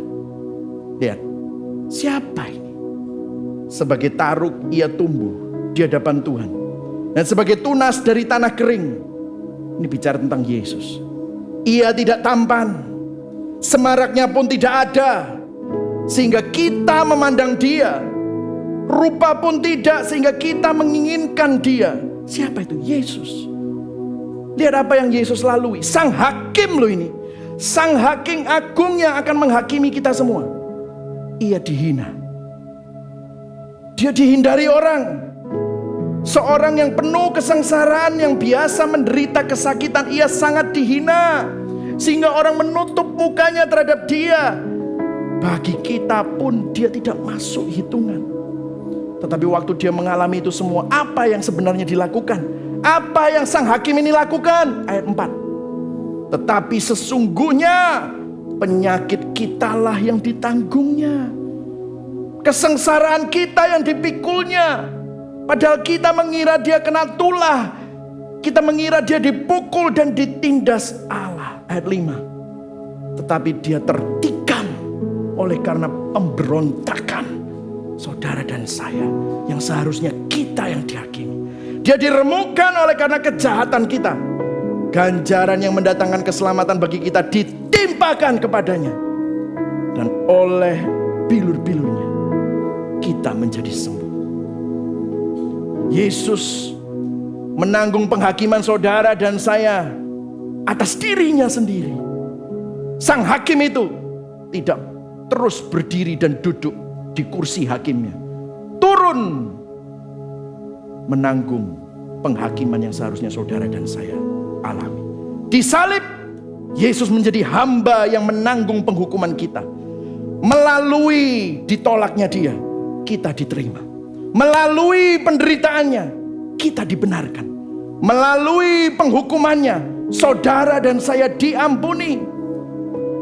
Lihat, siapa ini? Sebagai taruk ia tumbuh di hadapan Tuhan, dan sebagai tunas dari tanah kering. Ini bicara tentang Yesus. Ia tidak tampan, semaraknya pun tidak ada, sehingga kita memandang dia. Rupa pun tidak, sehingga kita menginginkan dia. Siapa itu? Yesus. Lihat apa yang Yesus lalui. Sang hakim loh ini. Sang hakim agung yang akan menghakimi kita semua. Ia dihina. Dia dihindari orang. Seorang yang penuh kesengsaraan, yang biasa menderita kesakitan, ia sangat dihina. Sehingga orang menutup mukanya terhadap dia. bagi kita pun dia tidak masuk hitungan. Tetapi waktu dia mengalami itu semua, apa yang sebenarnya dilakukan? Apa yang sang hakim ini lakukan? Ayat 4. Tetapi sesungguhnya penyakit kitalah yang ditanggungnya, kesengsaraan kita yang dipikulnya. Padahal kita mengira dia kena tulah, kita mengira dia dipukul dan ditindas Allah. Ayat 5. Tetapi dia tertikam oleh karena pemberontakan saudara dan saya, yang seharusnya kita yang dihakimi. Dia diremukkan oleh karena kejahatan kita. Ganjaran yang mendatangkan keselamatan bagi kita ditimpakan kepadanya. Dan oleh bilur-bilurnya kita menjadi sembuh. Yesus menanggung penghakiman saudara dan saya atas dirinya sendiri. Sang hakim itu tidak terus berdiri dan duduk di kursi hakimnya, turun menanggung penghakiman yang seharusnya saudara dan saya alami. Disalib, Yesus menjadi hamba yang menanggung penghukuman kita. Melalui ditolaknya dia, kita diterima. Melalui penderitaannya, kita dibenarkan. Melalui penghukumannya, saudara dan saya diampuni.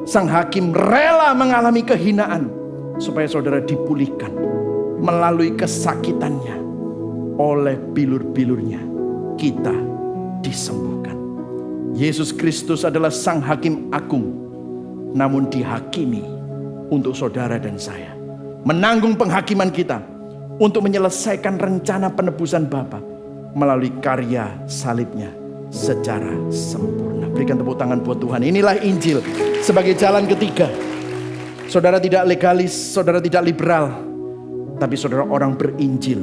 Sang hakim rela mengalami kehinaan supaya saudara dipulihkan. Melalui kesakitannya, oleh bilur-bilurnya kita disembuhkan. Yesus Kristus adalah sang hakim agung, namun dihakimi untuk saudara dan saya. Menanggung penghakiman kita untuk menyelesaikan rencana penebusan Bapa melalui karya salibnya secara sempurna. Berikan tepuk tangan buat Tuhan. Inilah Injil sebagai jalan ketiga. Saudara tidak legalis, saudara tidak liberal, tapi saudara orang berinjil.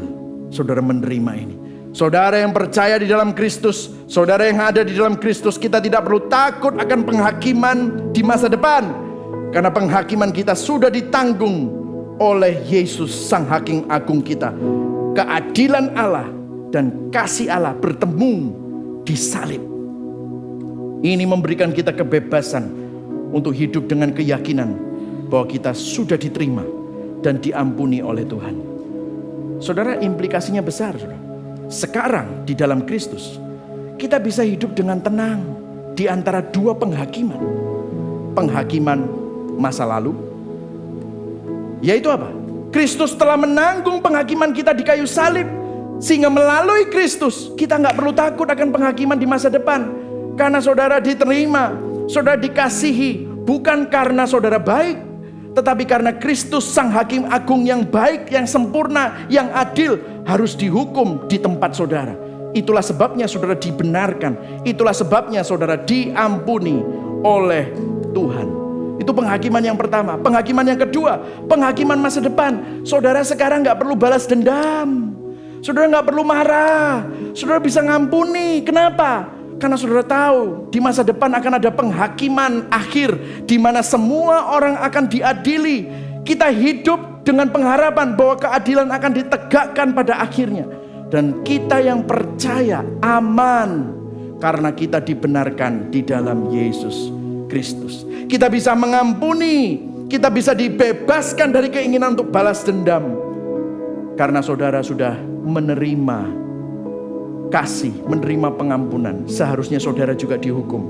Saudara menerima ini. Saudara yang percaya di dalam Kristus, saudara yang ada di dalam Kristus, kita tidak perlu takut akan penghakiman di masa depan. Karena penghakiman kita sudah ditanggung oleh Yesus sang hakim agung kita. Keadilan Allah dan kasih Allah bertemu di salib. Ini memberikan kita kebebasan untuk hidup dengan keyakinan bahwa kita sudah diterima dan diampuni oleh Tuhan. Saudara, implikasinya besar, saudara. Sekarang di dalam Kristus kita bisa hidup dengan tenang di antara dua penghakiman. Penghakiman masa lalu, yaitu apa? Kristus telah menanggung penghakiman kita di kayu salib, sehingga melalui Kristus kita gak perlu takut akan penghakiman di masa depan. Karena saudara diterima, saudara dikasihi, bukan karena saudara baik, tetapi karena Kristus sang hakim agung yang baik, yang sempurna, yang adil, harus dihukum di tempat saudara. Itulah sebabnya saudara dibenarkan. Itulah sebabnya saudara diampuni oleh Tuhan. Itu penghakiman yang pertama. Penghakiman yang kedua, penghakiman masa depan. Saudara sekarang gak perlu balas dendam. Saudara gak perlu marah. Saudara bisa ngampuni. Kenapa? Karena saudara tahu di masa depan akan ada penghakiman akhir, di mana semua orang akan diadili. Kita hidup dengan pengharapan bahwa keadilan akan ditegakkan pada akhirnya. Dan kita yang percaya aman karena kita dibenarkan di dalam Yesus Kristus. Kita bisa mengampuni, kita bisa dibebaskan dari keinginan untuk balas dendam. Karena saudara sudah menerima kasih, menerima pengampunan. Seharusnya saudara juga dihukum,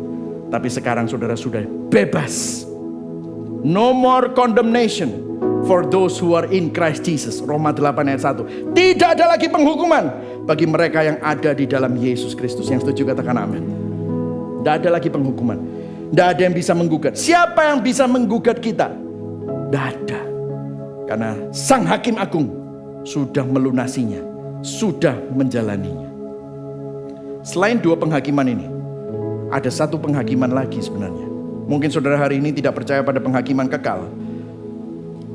tapi sekarang saudara sudah bebas. No more condemnation for those who are in Christ Jesus. Roma 8 ayat 1. Tidak ada lagi penghukuman bagi mereka yang ada di dalam Yesus Kristus. Yang setuju katakan amin. Tidak ada lagi penghukuman. Tidak ada yang bisa menggugat. Siapa yang bisa menggugat kita? Tidak ada. Karena sang hakim agung sudah melunasinya, sudah menjalaninya. Selain dua penghakiman ini, ada satu penghakiman lagi sebenarnya. Mungkin saudara hari ini tidak percaya pada penghakiman kekal.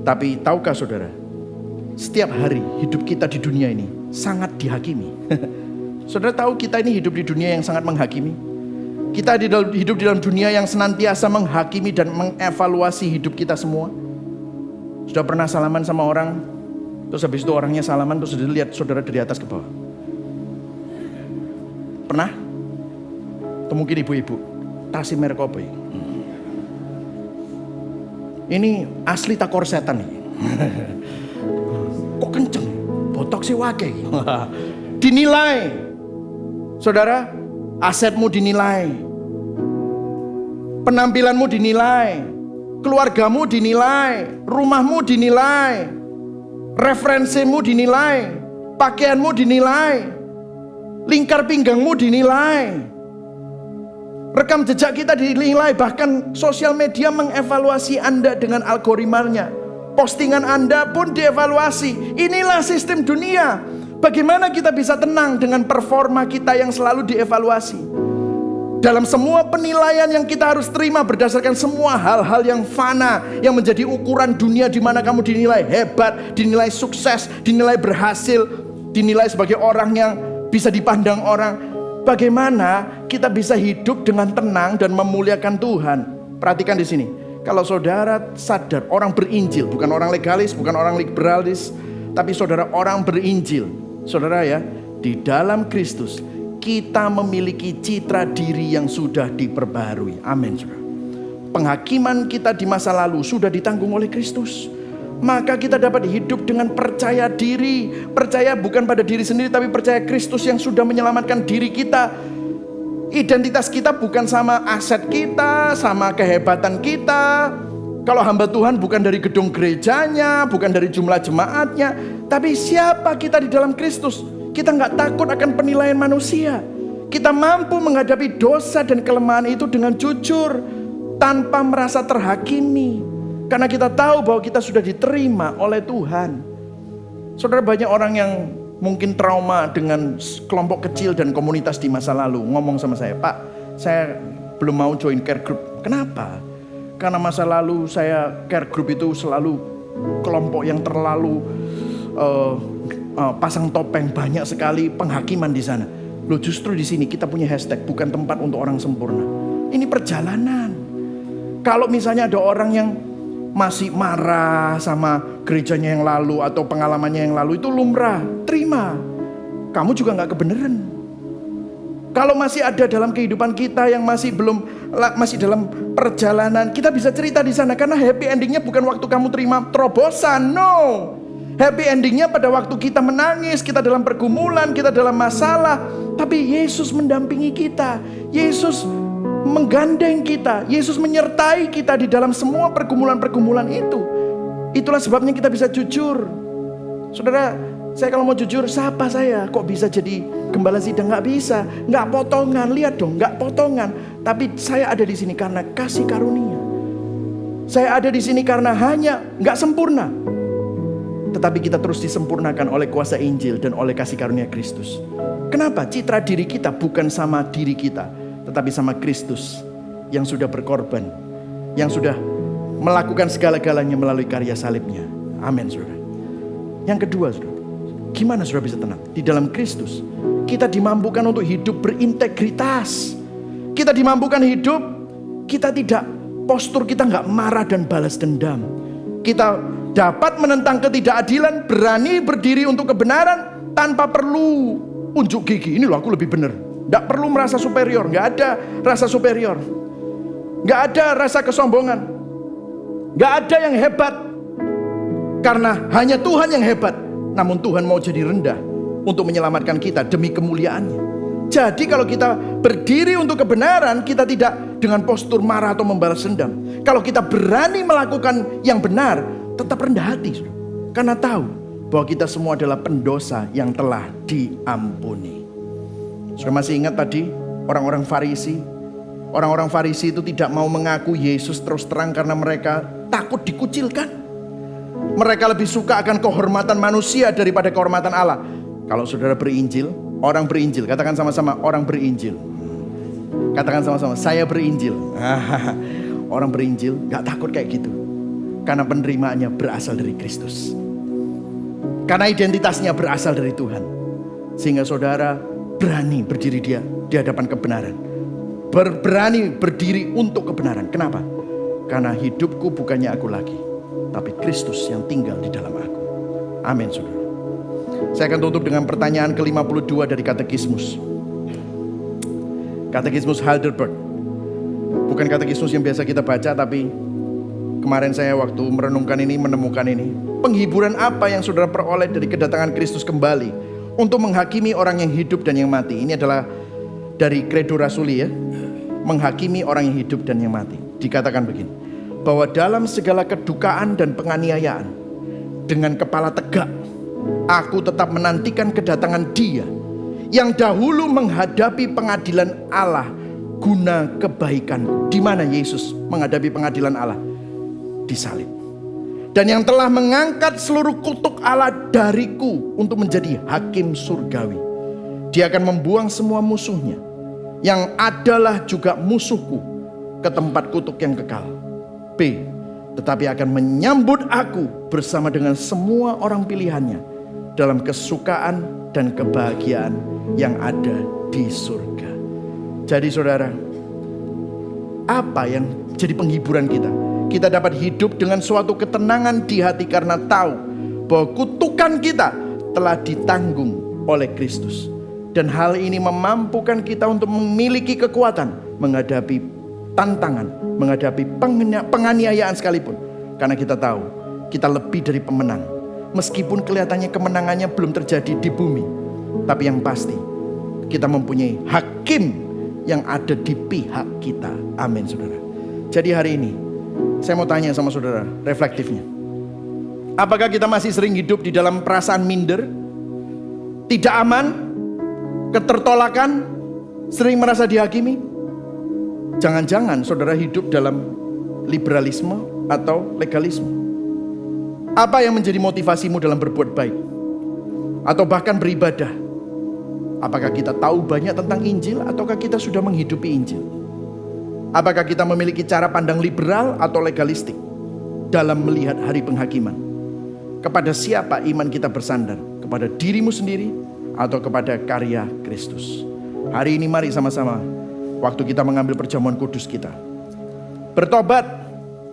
Tapi tahukah saudara, setiap hari hidup kita di dunia ini sangat dihakimi. Saudara tahu kita ini hidup di dunia yang sangat menghakimi. Kita hidup di dalam dunia yang senantiasa menghakimi dan mengevaluasi hidup kita semua. Sudah pernah salaman sama orang, terus habis itu orangnya salaman, terus dilihat saudara dari atas ke bawah? Pernah? Atau mungkin ibu-ibu, tasi merek apa ya? Ini asli tak korsetan nih. Kok kenceng? Botok sih wake. Dinilai. Saudara, asetmu dinilai. Penampilanmu dinilai. Keluargamu dinilai. Rumahmu dinilai. Referensimu dinilai. Pakaianmu dinilai. Lingkar pinggangmu dinilai. Rekam jejak kita dinilai. Bahkan sosial media mengevaluasi Anda dengan algoritmanya. Postingan Anda pun dievaluasi. Inilah sistem dunia. Bagaimana kita bisa tenang dengan performa kita yang selalu dievaluasi? Dalam semua penilaian yang kita harus terima berdasarkan semua hal-hal yang fana, yang menjadi ukuran dunia di mana kamu dinilai hebat, dinilai sukses, dinilai berhasil, dinilai sebagai orang yang bisa dipandang orang. Bagaimana kita bisa hidup dengan tenang dan memuliakan Tuhan? Perhatikan di sini. Kalau saudara sadar, orang berinjil, bukan orang legalis, bukan orang liberalis, tapi saudara orang berinjil. Saudara ya, di dalam Kristus kita memiliki citra diri yang sudah diperbarui. Amin, saudara. Penghakiman kita di masa lalu sudah ditanggung oleh Kristus. Maka kita dapat hidup dengan percaya diri. Percaya bukan pada diri sendiri, tapi percaya Kristus yang sudah menyelamatkan diri kita. Identitas kita bukan sama aset kita, sama kehebatan kita. Kalau hamba Tuhan bukan dari gedung gerejanya, bukan dari jumlah jemaatnya, tapi siapa kita di dalam Kristus. Kita nggak takut akan penilaian manusia. Kita mampu menghadapi dosa dan kelemahan itu dengan jujur, tanpa merasa terhakimi. Karena kita tahu bahwa kita sudah diterima oleh Tuhan. Saudara, banyak orang yang mungkin trauma dengan kelompok kecil dan komunitas di masa lalu. Ngomong sama saya, Pak, saya belum mau join care group. Kenapa? Karena masa lalu saya care group itu selalu kelompok yang terlalu pasang topeng, banyak sekali penghakiman di sana. Loh, justru di sini kita punya hashtag bukan tempat untuk orang sempurna. Ini perjalanan. Kalau misalnya ada orang yang masih marah sama gerejanya yang lalu atau pengalamannya yang lalu, itu lumrah, terima. Kamu juga gak kebenaran. Kalau masih ada dalam kehidupan kita yang masih dalam perjalanan, kita bisa cerita di sana. Karena happy endingnya bukan waktu kamu terima terobosan, no. Happy endingnya pada waktu kita menangis, kita dalam pergumulan, kita dalam masalah, tapi Yesus mendampingi kita. Yesus menggandeng kita. Yesus menyertai kita di dalam semua pergumulan-pergumulan itu. Itulah sebabnya kita bisa jujur. Saudara, saya kalau mau jujur, siapa saya? Kok bisa jadi gembala sidang? Nggak bisa, nggak potongan. Lihat dong, nggak potongan. Tapi saya ada di sini karena kasih karunia. Saya ada di sini karena hanya nggak sempurna, tetapi kita terus disempurnakan oleh kuasa Injil dan oleh kasih karunia Kristus. Kenapa? Citra diri kita bukan sama diri kita, tetapi sama Kristus yang sudah berkorban, yang sudah melakukan segala-galanya melalui karya salibnya. Amin, saudara. Yang kedua, saudara, gimana saudara bisa tenang? Di dalam Kristus, kita dimampukan untuk hidup berintegritas. Kita dimampukan hidup, kita tidak, postur kita nggak marah dan balas dendam. Kita dapat menentang ketidakadilan, berani berdiri untuk kebenaran tanpa perlu unjuk gigi. Ini loh aku lebih benar. Tidak perlu merasa superior. Nggak ada rasa superior. Nggak ada rasa kesombongan. Nggak ada yang hebat. Karena hanya Tuhan yang hebat. Namun Tuhan mau jadi rendah untuk menyelamatkan kita demi kemuliaannya. Jadi kalau kita berdiri untuk kebenaran, kita tidak dengan postur marah atau membalas dendam. Kalau kita berani melakukan yang benar, tetap rendah hati, karena tahu bahwa kita semua adalah pendosa yang telah diampuni. Sudah masih ingat tadi orang-orang Farisi? Orang-orang Farisi itu tidak mau mengaku Yesus terus terang karena mereka takut dikucilkan. Mereka lebih suka akan kehormatan manusia daripada kehormatan Allah. Kalau saudara berinjil, orang berinjil, katakan sama-sama orang berinjil. Katakan sama-sama, saya berinjil. Orang berinjil gak takut kayak gitu. Karena penerimaannya berasal dari Kristus. Karena identitasnya berasal dari Tuhan. Sehingga saudara berani berdiri di hadapan kebenaran. Berani berdiri untuk kebenaran. Kenapa? Karena hidupku bukannya aku lagi, tapi Kristus yang tinggal di dalam aku. Amin, saudara. Saya akan tutup dengan pertanyaan ke-52 dari Katekismus. Katekismus Heidelberg. Bukan katekismus yang biasa kita baca, tapi Kemarin saya waktu merenungkan ini, menemukan ini. Penghiburan apa yang saudara peroleh dari kedatangan Kristus kembali untuk menghakimi orang yang hidup dan yang mati? Ini adalah dari Credo Rasuli ya. Menghakimi orang yang hidup dan yang mati. Dikatakan begini, bahwa dalam segala kedukaan dan penganiayaan, dengan kepala tegak, aku tetap menantikan kedatangan Dia yang dahulu menghadapi pengadilan Allah guna kebaikan. Di mana Yesus menghadapi pengadilan Allah? Disalib. Dan yang telah mengangkat seluruh kutuk Allah dariku untuk menjadi hakim surgawi. Dia akan membuang semua musuhnya, yang adalah juga musuhku, ke tempat kutuk yang kekal. B. Tetapi akan menyambut aku bersama dengan semua orang pilihannya dalam kesukaan dan kebahagiaan yang ada di surga. Jadi saudara, apa yang jadi penghiburan kita? Kita dapat hidup dengan suatu ketenangan di hati karena tahu bahwa kutukan kita telah ditanggung oleh Kristus. Dan hal ini memampukan kita untuk memiliki kekuatan menghadapi tantangan, menghadapi penganiayaan sekalipun. Karena kita tahu kita lebih dari pemenang. Meskipun kelihatannya kemenangannya belum terjadi di bumi, tapi yang pasti kita mempunyai hakim yang ada di pihak kita. Amin saudara. Jadi hari ini saya mau tanya sama saudara, reflektifnya. Apakah kita masih sering hidup di dalam perasaan minder, tidak aman, ketertolakan, sering merasa dihakimi? Jangan-jangan saudara hidup dalam liberalisme atau legalisme. Apa yang menjadi motivasimu dalam berbuat baik? Atau bahkan beribadah? Apakah kita tahu banyak tentang Injil ataukah kita sudah menghidupi Injil? Apakah kita memiliki cara pandang liberal atau legalistik dalam melihat hari penghakiman? Kepada siapa iman kita bersandar? Kepada dirimu sendiri atau kepada karya Kristus? Hari ini mari sama-sama, waktu kita mengambil perjamuan kudus kita, bertobat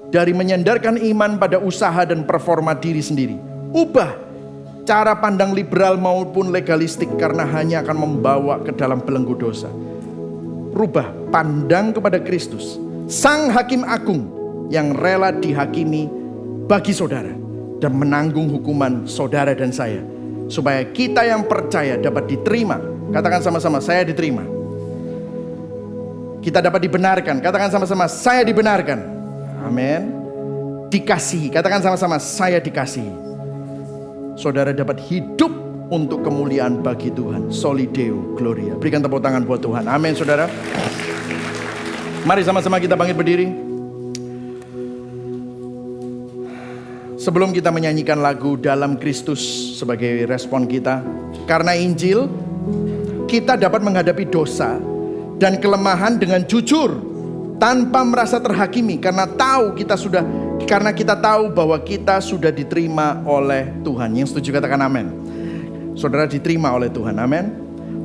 dari menyandarkan iman pada usaha dan performa diri sendiri. Ubah cara pandang liberal maupun legalistik karena hanya akan membawa ke dalam belenggu dosa. Rubah pandang kepada Kristus, Sang Hakim Agung yang rela dihakimi bagi saudara dan menanggung hukuman saudara dan saya, supaya kita yang percaya dapat diterima. Katakan sama-sama, saya diterima. Kita dapat dibenarkan. Katakan sama-sama, saya dibenarkan. Amin. Dikasihi. Katakan sama-sama, saya dikasihi. Saudara dapat hidup untuk kemuliaan bagi Tuhan. Soli Deo Gloria. Berikan tepuk tangan buat Tuhan. Amin saudara. Mari sama-sama kita bangkit berdiri. Sebelum kita menyanyikan lagu Dalam Kristus sebagai respon kita, karena Injil, kita dapat menghadapi dosa dan kelemahan dengan jujur tanpa merasa terhakimi karena kita tahu bahwa kita sudah diterima oleh Tuhan. Yang setuju katakan amin. Saudara diterima oleh Tuhan, amin.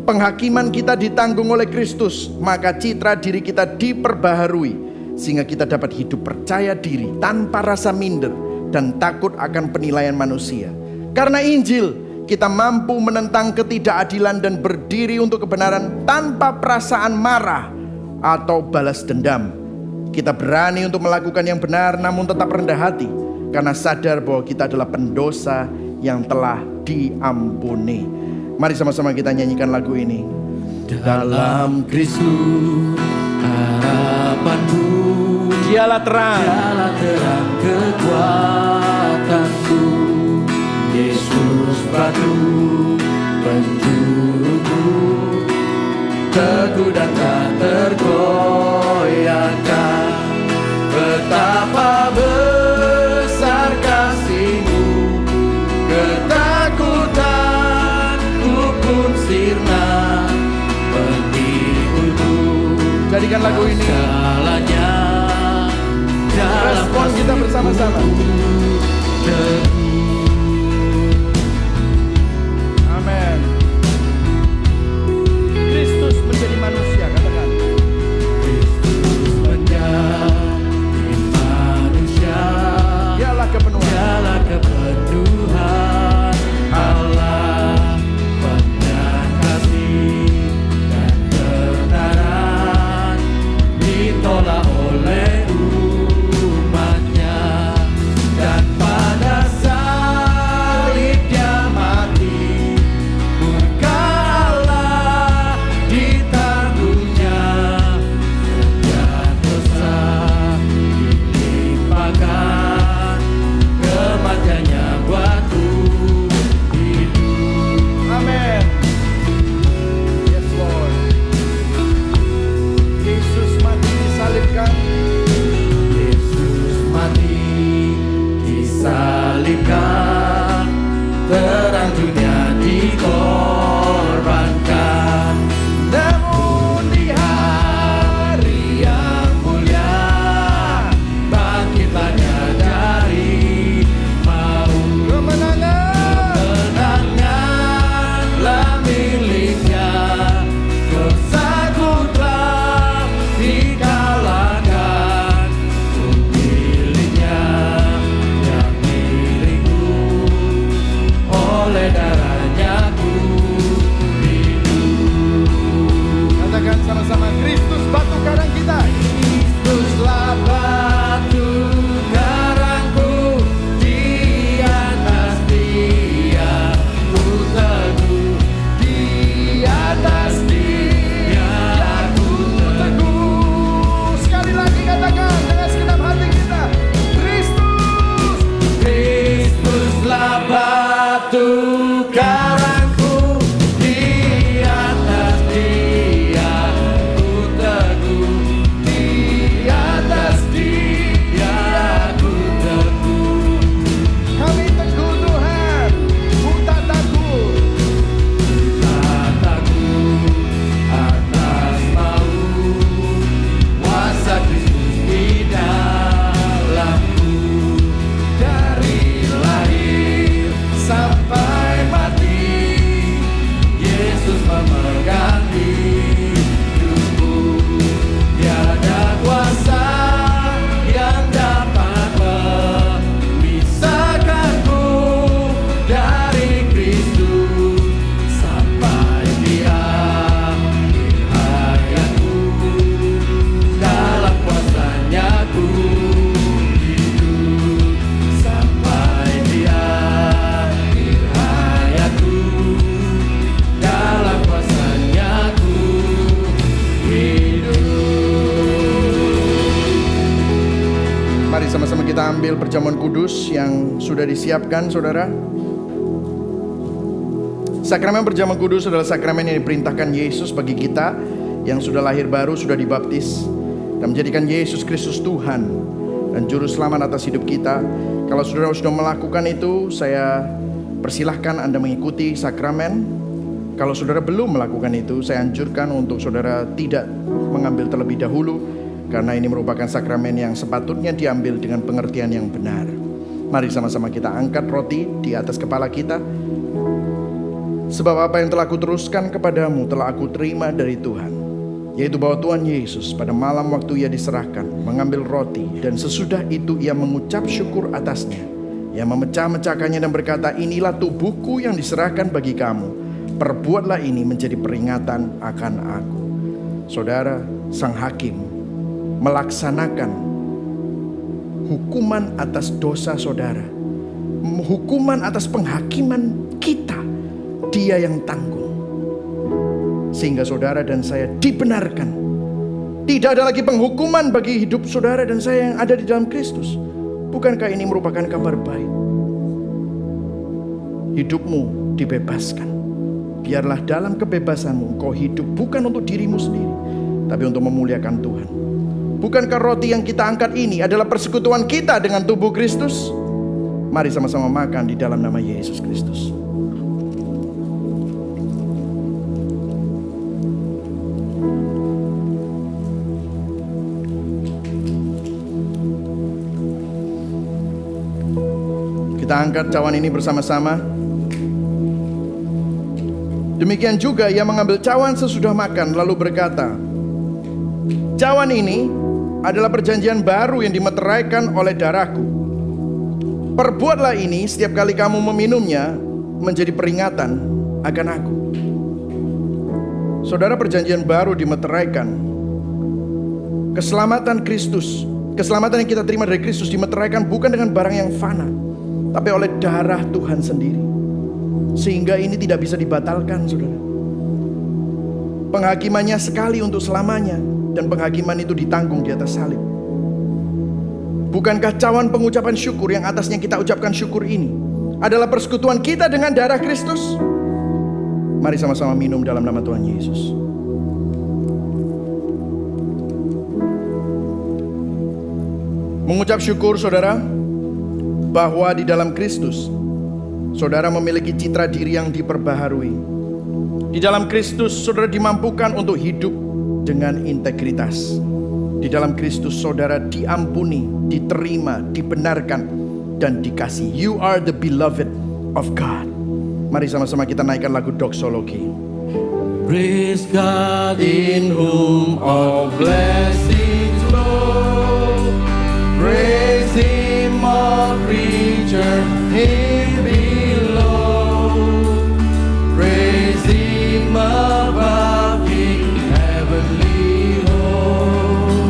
Penghakiman kita ditanggung oleh Kristus, maka citra diri kita diperbaharui sehingga kita dapat hidup percaya diri tanpa rasa minder dan takut akan penilaian manusia. Karena Injil, kita mampu menentang ketidakadilan dan berdiri untuk kebenaran tanpa perasaan marah atau balas dendam. Kita berani untuk melakukan yang benar namun tetap rendah hati karena sadar bahwa kita adalah pendosa yang telah diampuni. Mari sama-sama kita nyanyikan lagu ini. Dalam Kristus harapanku, Dialah terang kekuatanku, Yesus batu penjuruku, teguh dan tak tergoyahkan. Betapa besar kasih-Mu, ketakutanku pun sirna, penghiburku. Jadikan lagu ini respon kita bersama-sama. Amin. Kristus menjadi manusia, katakan. Kristus menjadi manusia. Dialah kepenuhan Allah, penuh kasih dan kebenaran, ditolak oleh umatnya. kita. Kristuslah batu karangku, di atas Dia ku teguh, di atas Dia ku teguh. Sekali lagi katakan dengan segenap hati kita, Kristuslah batu karangku, di atas Dia ku teguh, di atas Dia ku teguh. Kami teguh Tuhan, ku tak takut, tak takut atas maut, kuasa Kristus di dalamku, dari lahir sampai mati, Yesus memegang hidupku. Tiada kuasa yang dapat memisahkanku dari Kristus sampai di akhir hayatku. Dalam kuasa-Nya ku hidup sampai di akhir hayatku. Dalam kuasa-Nya ku hidup. Mari sama-sama kita ambil perjamuan kudus yang sudah disiapkan, saudara. Sakramen perjamuan kudus adalah sakramen yang diperintahkan Yesus bagi kita yang sudah lahir baru, sudah dibaptis, dan menjadikan Yesus Kristus Tuhan dan Juru Selamat atas hidup kita. Kalau saudara sudah melakukan itu, saya persilahkan Anda mengikuti sakramen. Kalau saudara belum melakukan itu, saya anjurkan untuk saudara tidak mengambil terlebih dahulu, karena ini merupakan sakramen yang sepatutnya diambil dengan pengertian yang benar. Mari sama-sama kita angkat roti di atas kepala kita. Sebab apa yang telah kuteruskan kepadamu telah aku terima dari Tuhan, yaitu bahwa Tuhan Yesus pada malam waktu Ia diserahkan mengambil roti, dan sesudah itu Ia mengucap syukur atasnya. Ia memecah-mecahkannya dan berkata, inilah tubuhku yang diserahkan bagi kamu. Perbuatlah ini menjadi peringatan akan aku. Saudara, sang hakim melaksanakan hukuman atas dosa saudara, hukuman atas penghakiman kita. Dia yang tanggung, sehingga saudara dan saya dibenarkan. Tidak ada lagi penghukuman bagi hidup saudara dan saya yang ada di dalam Kristus. Bukankah ini merupakan kabar baik? Hidupmu dibebaskan. Biarlah dalam kebebasanmu engkau hidup bukan untuk dirimu sendiri, tapi untuk memuliakan Tuhan. Bukankah roti yang kita angkat ini adalah persekutuan kita dengan tubuh Kristus? Mari sama-sama makan di dalam nama Yesus Kristus. Kita angkat cawan ini bersama-sama. Demikian juga Ia mengambil cawan sesudah makan lalu berkata, cawan ini adalah perjanjian baru yang dimeteraikan oleh darahku. Perbuatlah ini setiap kali kamu meminumnya menjadi peringatan akan aku. Saudara, perjanjian baru dimeteraikan. Keselamatan Kristus, keselamatan yang kita terima dari Kristus dimeteraikan bukan dengan barang yang fana, tapi oleh darah Tuhan sendiri. Sehingga ini tidak bisa dibatalkan, saudara. Penghakimannya sekali untuk selamanya, dan penghakiman itu ditanggung di atas salib. Bukankah cawan pengucapan syukur yang atasnya kita ucapkan syukur ini adalah persekutuan kita dengan darah Kristus? Mari sama-sama minum dalam nama Tuhan Yesus. Mengucap syukur, saudara, bahwa di dalam Kristus saudara memiliki citra diri yang diperbaharui. Di dalam Kristus saudara dimampukan untuk hidup dengan integritas. Di dalam Kristus saudara diampuni, diterima, dibenarkan, dan dikasihi. You are the beloved of God. Mari sama-sama kita naikkan lagu doxologi. Praise God in whom all blessings flow. Praise Him all creatures here below. Praise Him above in heavenly home.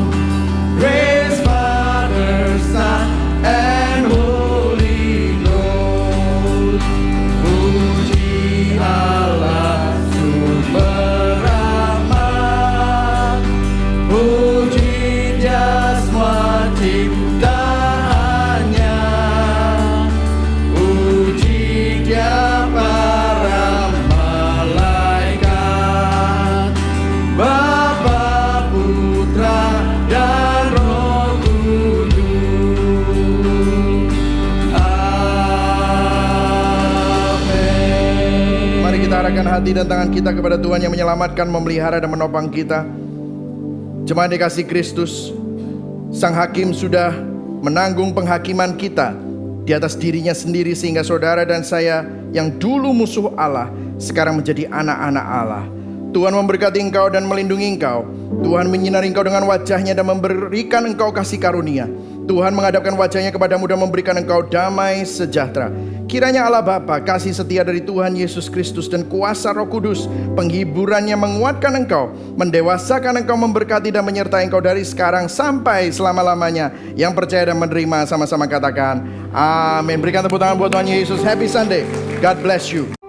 kita arahkan hati dan tangan kita kepada Tuhan yang menyelamatkan, memelihara dan menopang kita. Jemaat dikasih Kristus, Sang Hakim sudah menanggung penghakiman kita di atas dirinya sendiri, sehingga saudara dan saya yang dulu musuh Allah sekarang menjadi anak-anak Allah. Tuhan memberkati engkau dan melindungi engkau. Tuhan menyinari engkau dengan wajahnya dan memberikan engkau kasih karunia. Tuhan menghadapkan wajahnya kepadamu dan memberikan engkau damai sejahtera. Kiranya Allah Bapa, kasih setia dari Tuhan Yesus Kristus dan kuasa Roh Kudus, penghiburannya menguatkan engkau, mendewasakan engkau, memberkati dan menyertai engkau dari sekarang sampai selama-lamanya. Yang percaya dan menerima sama-sama katakan amin. Berikan tepuk tangan buat Tuhan Yesus. Happy Sunday. God bless you.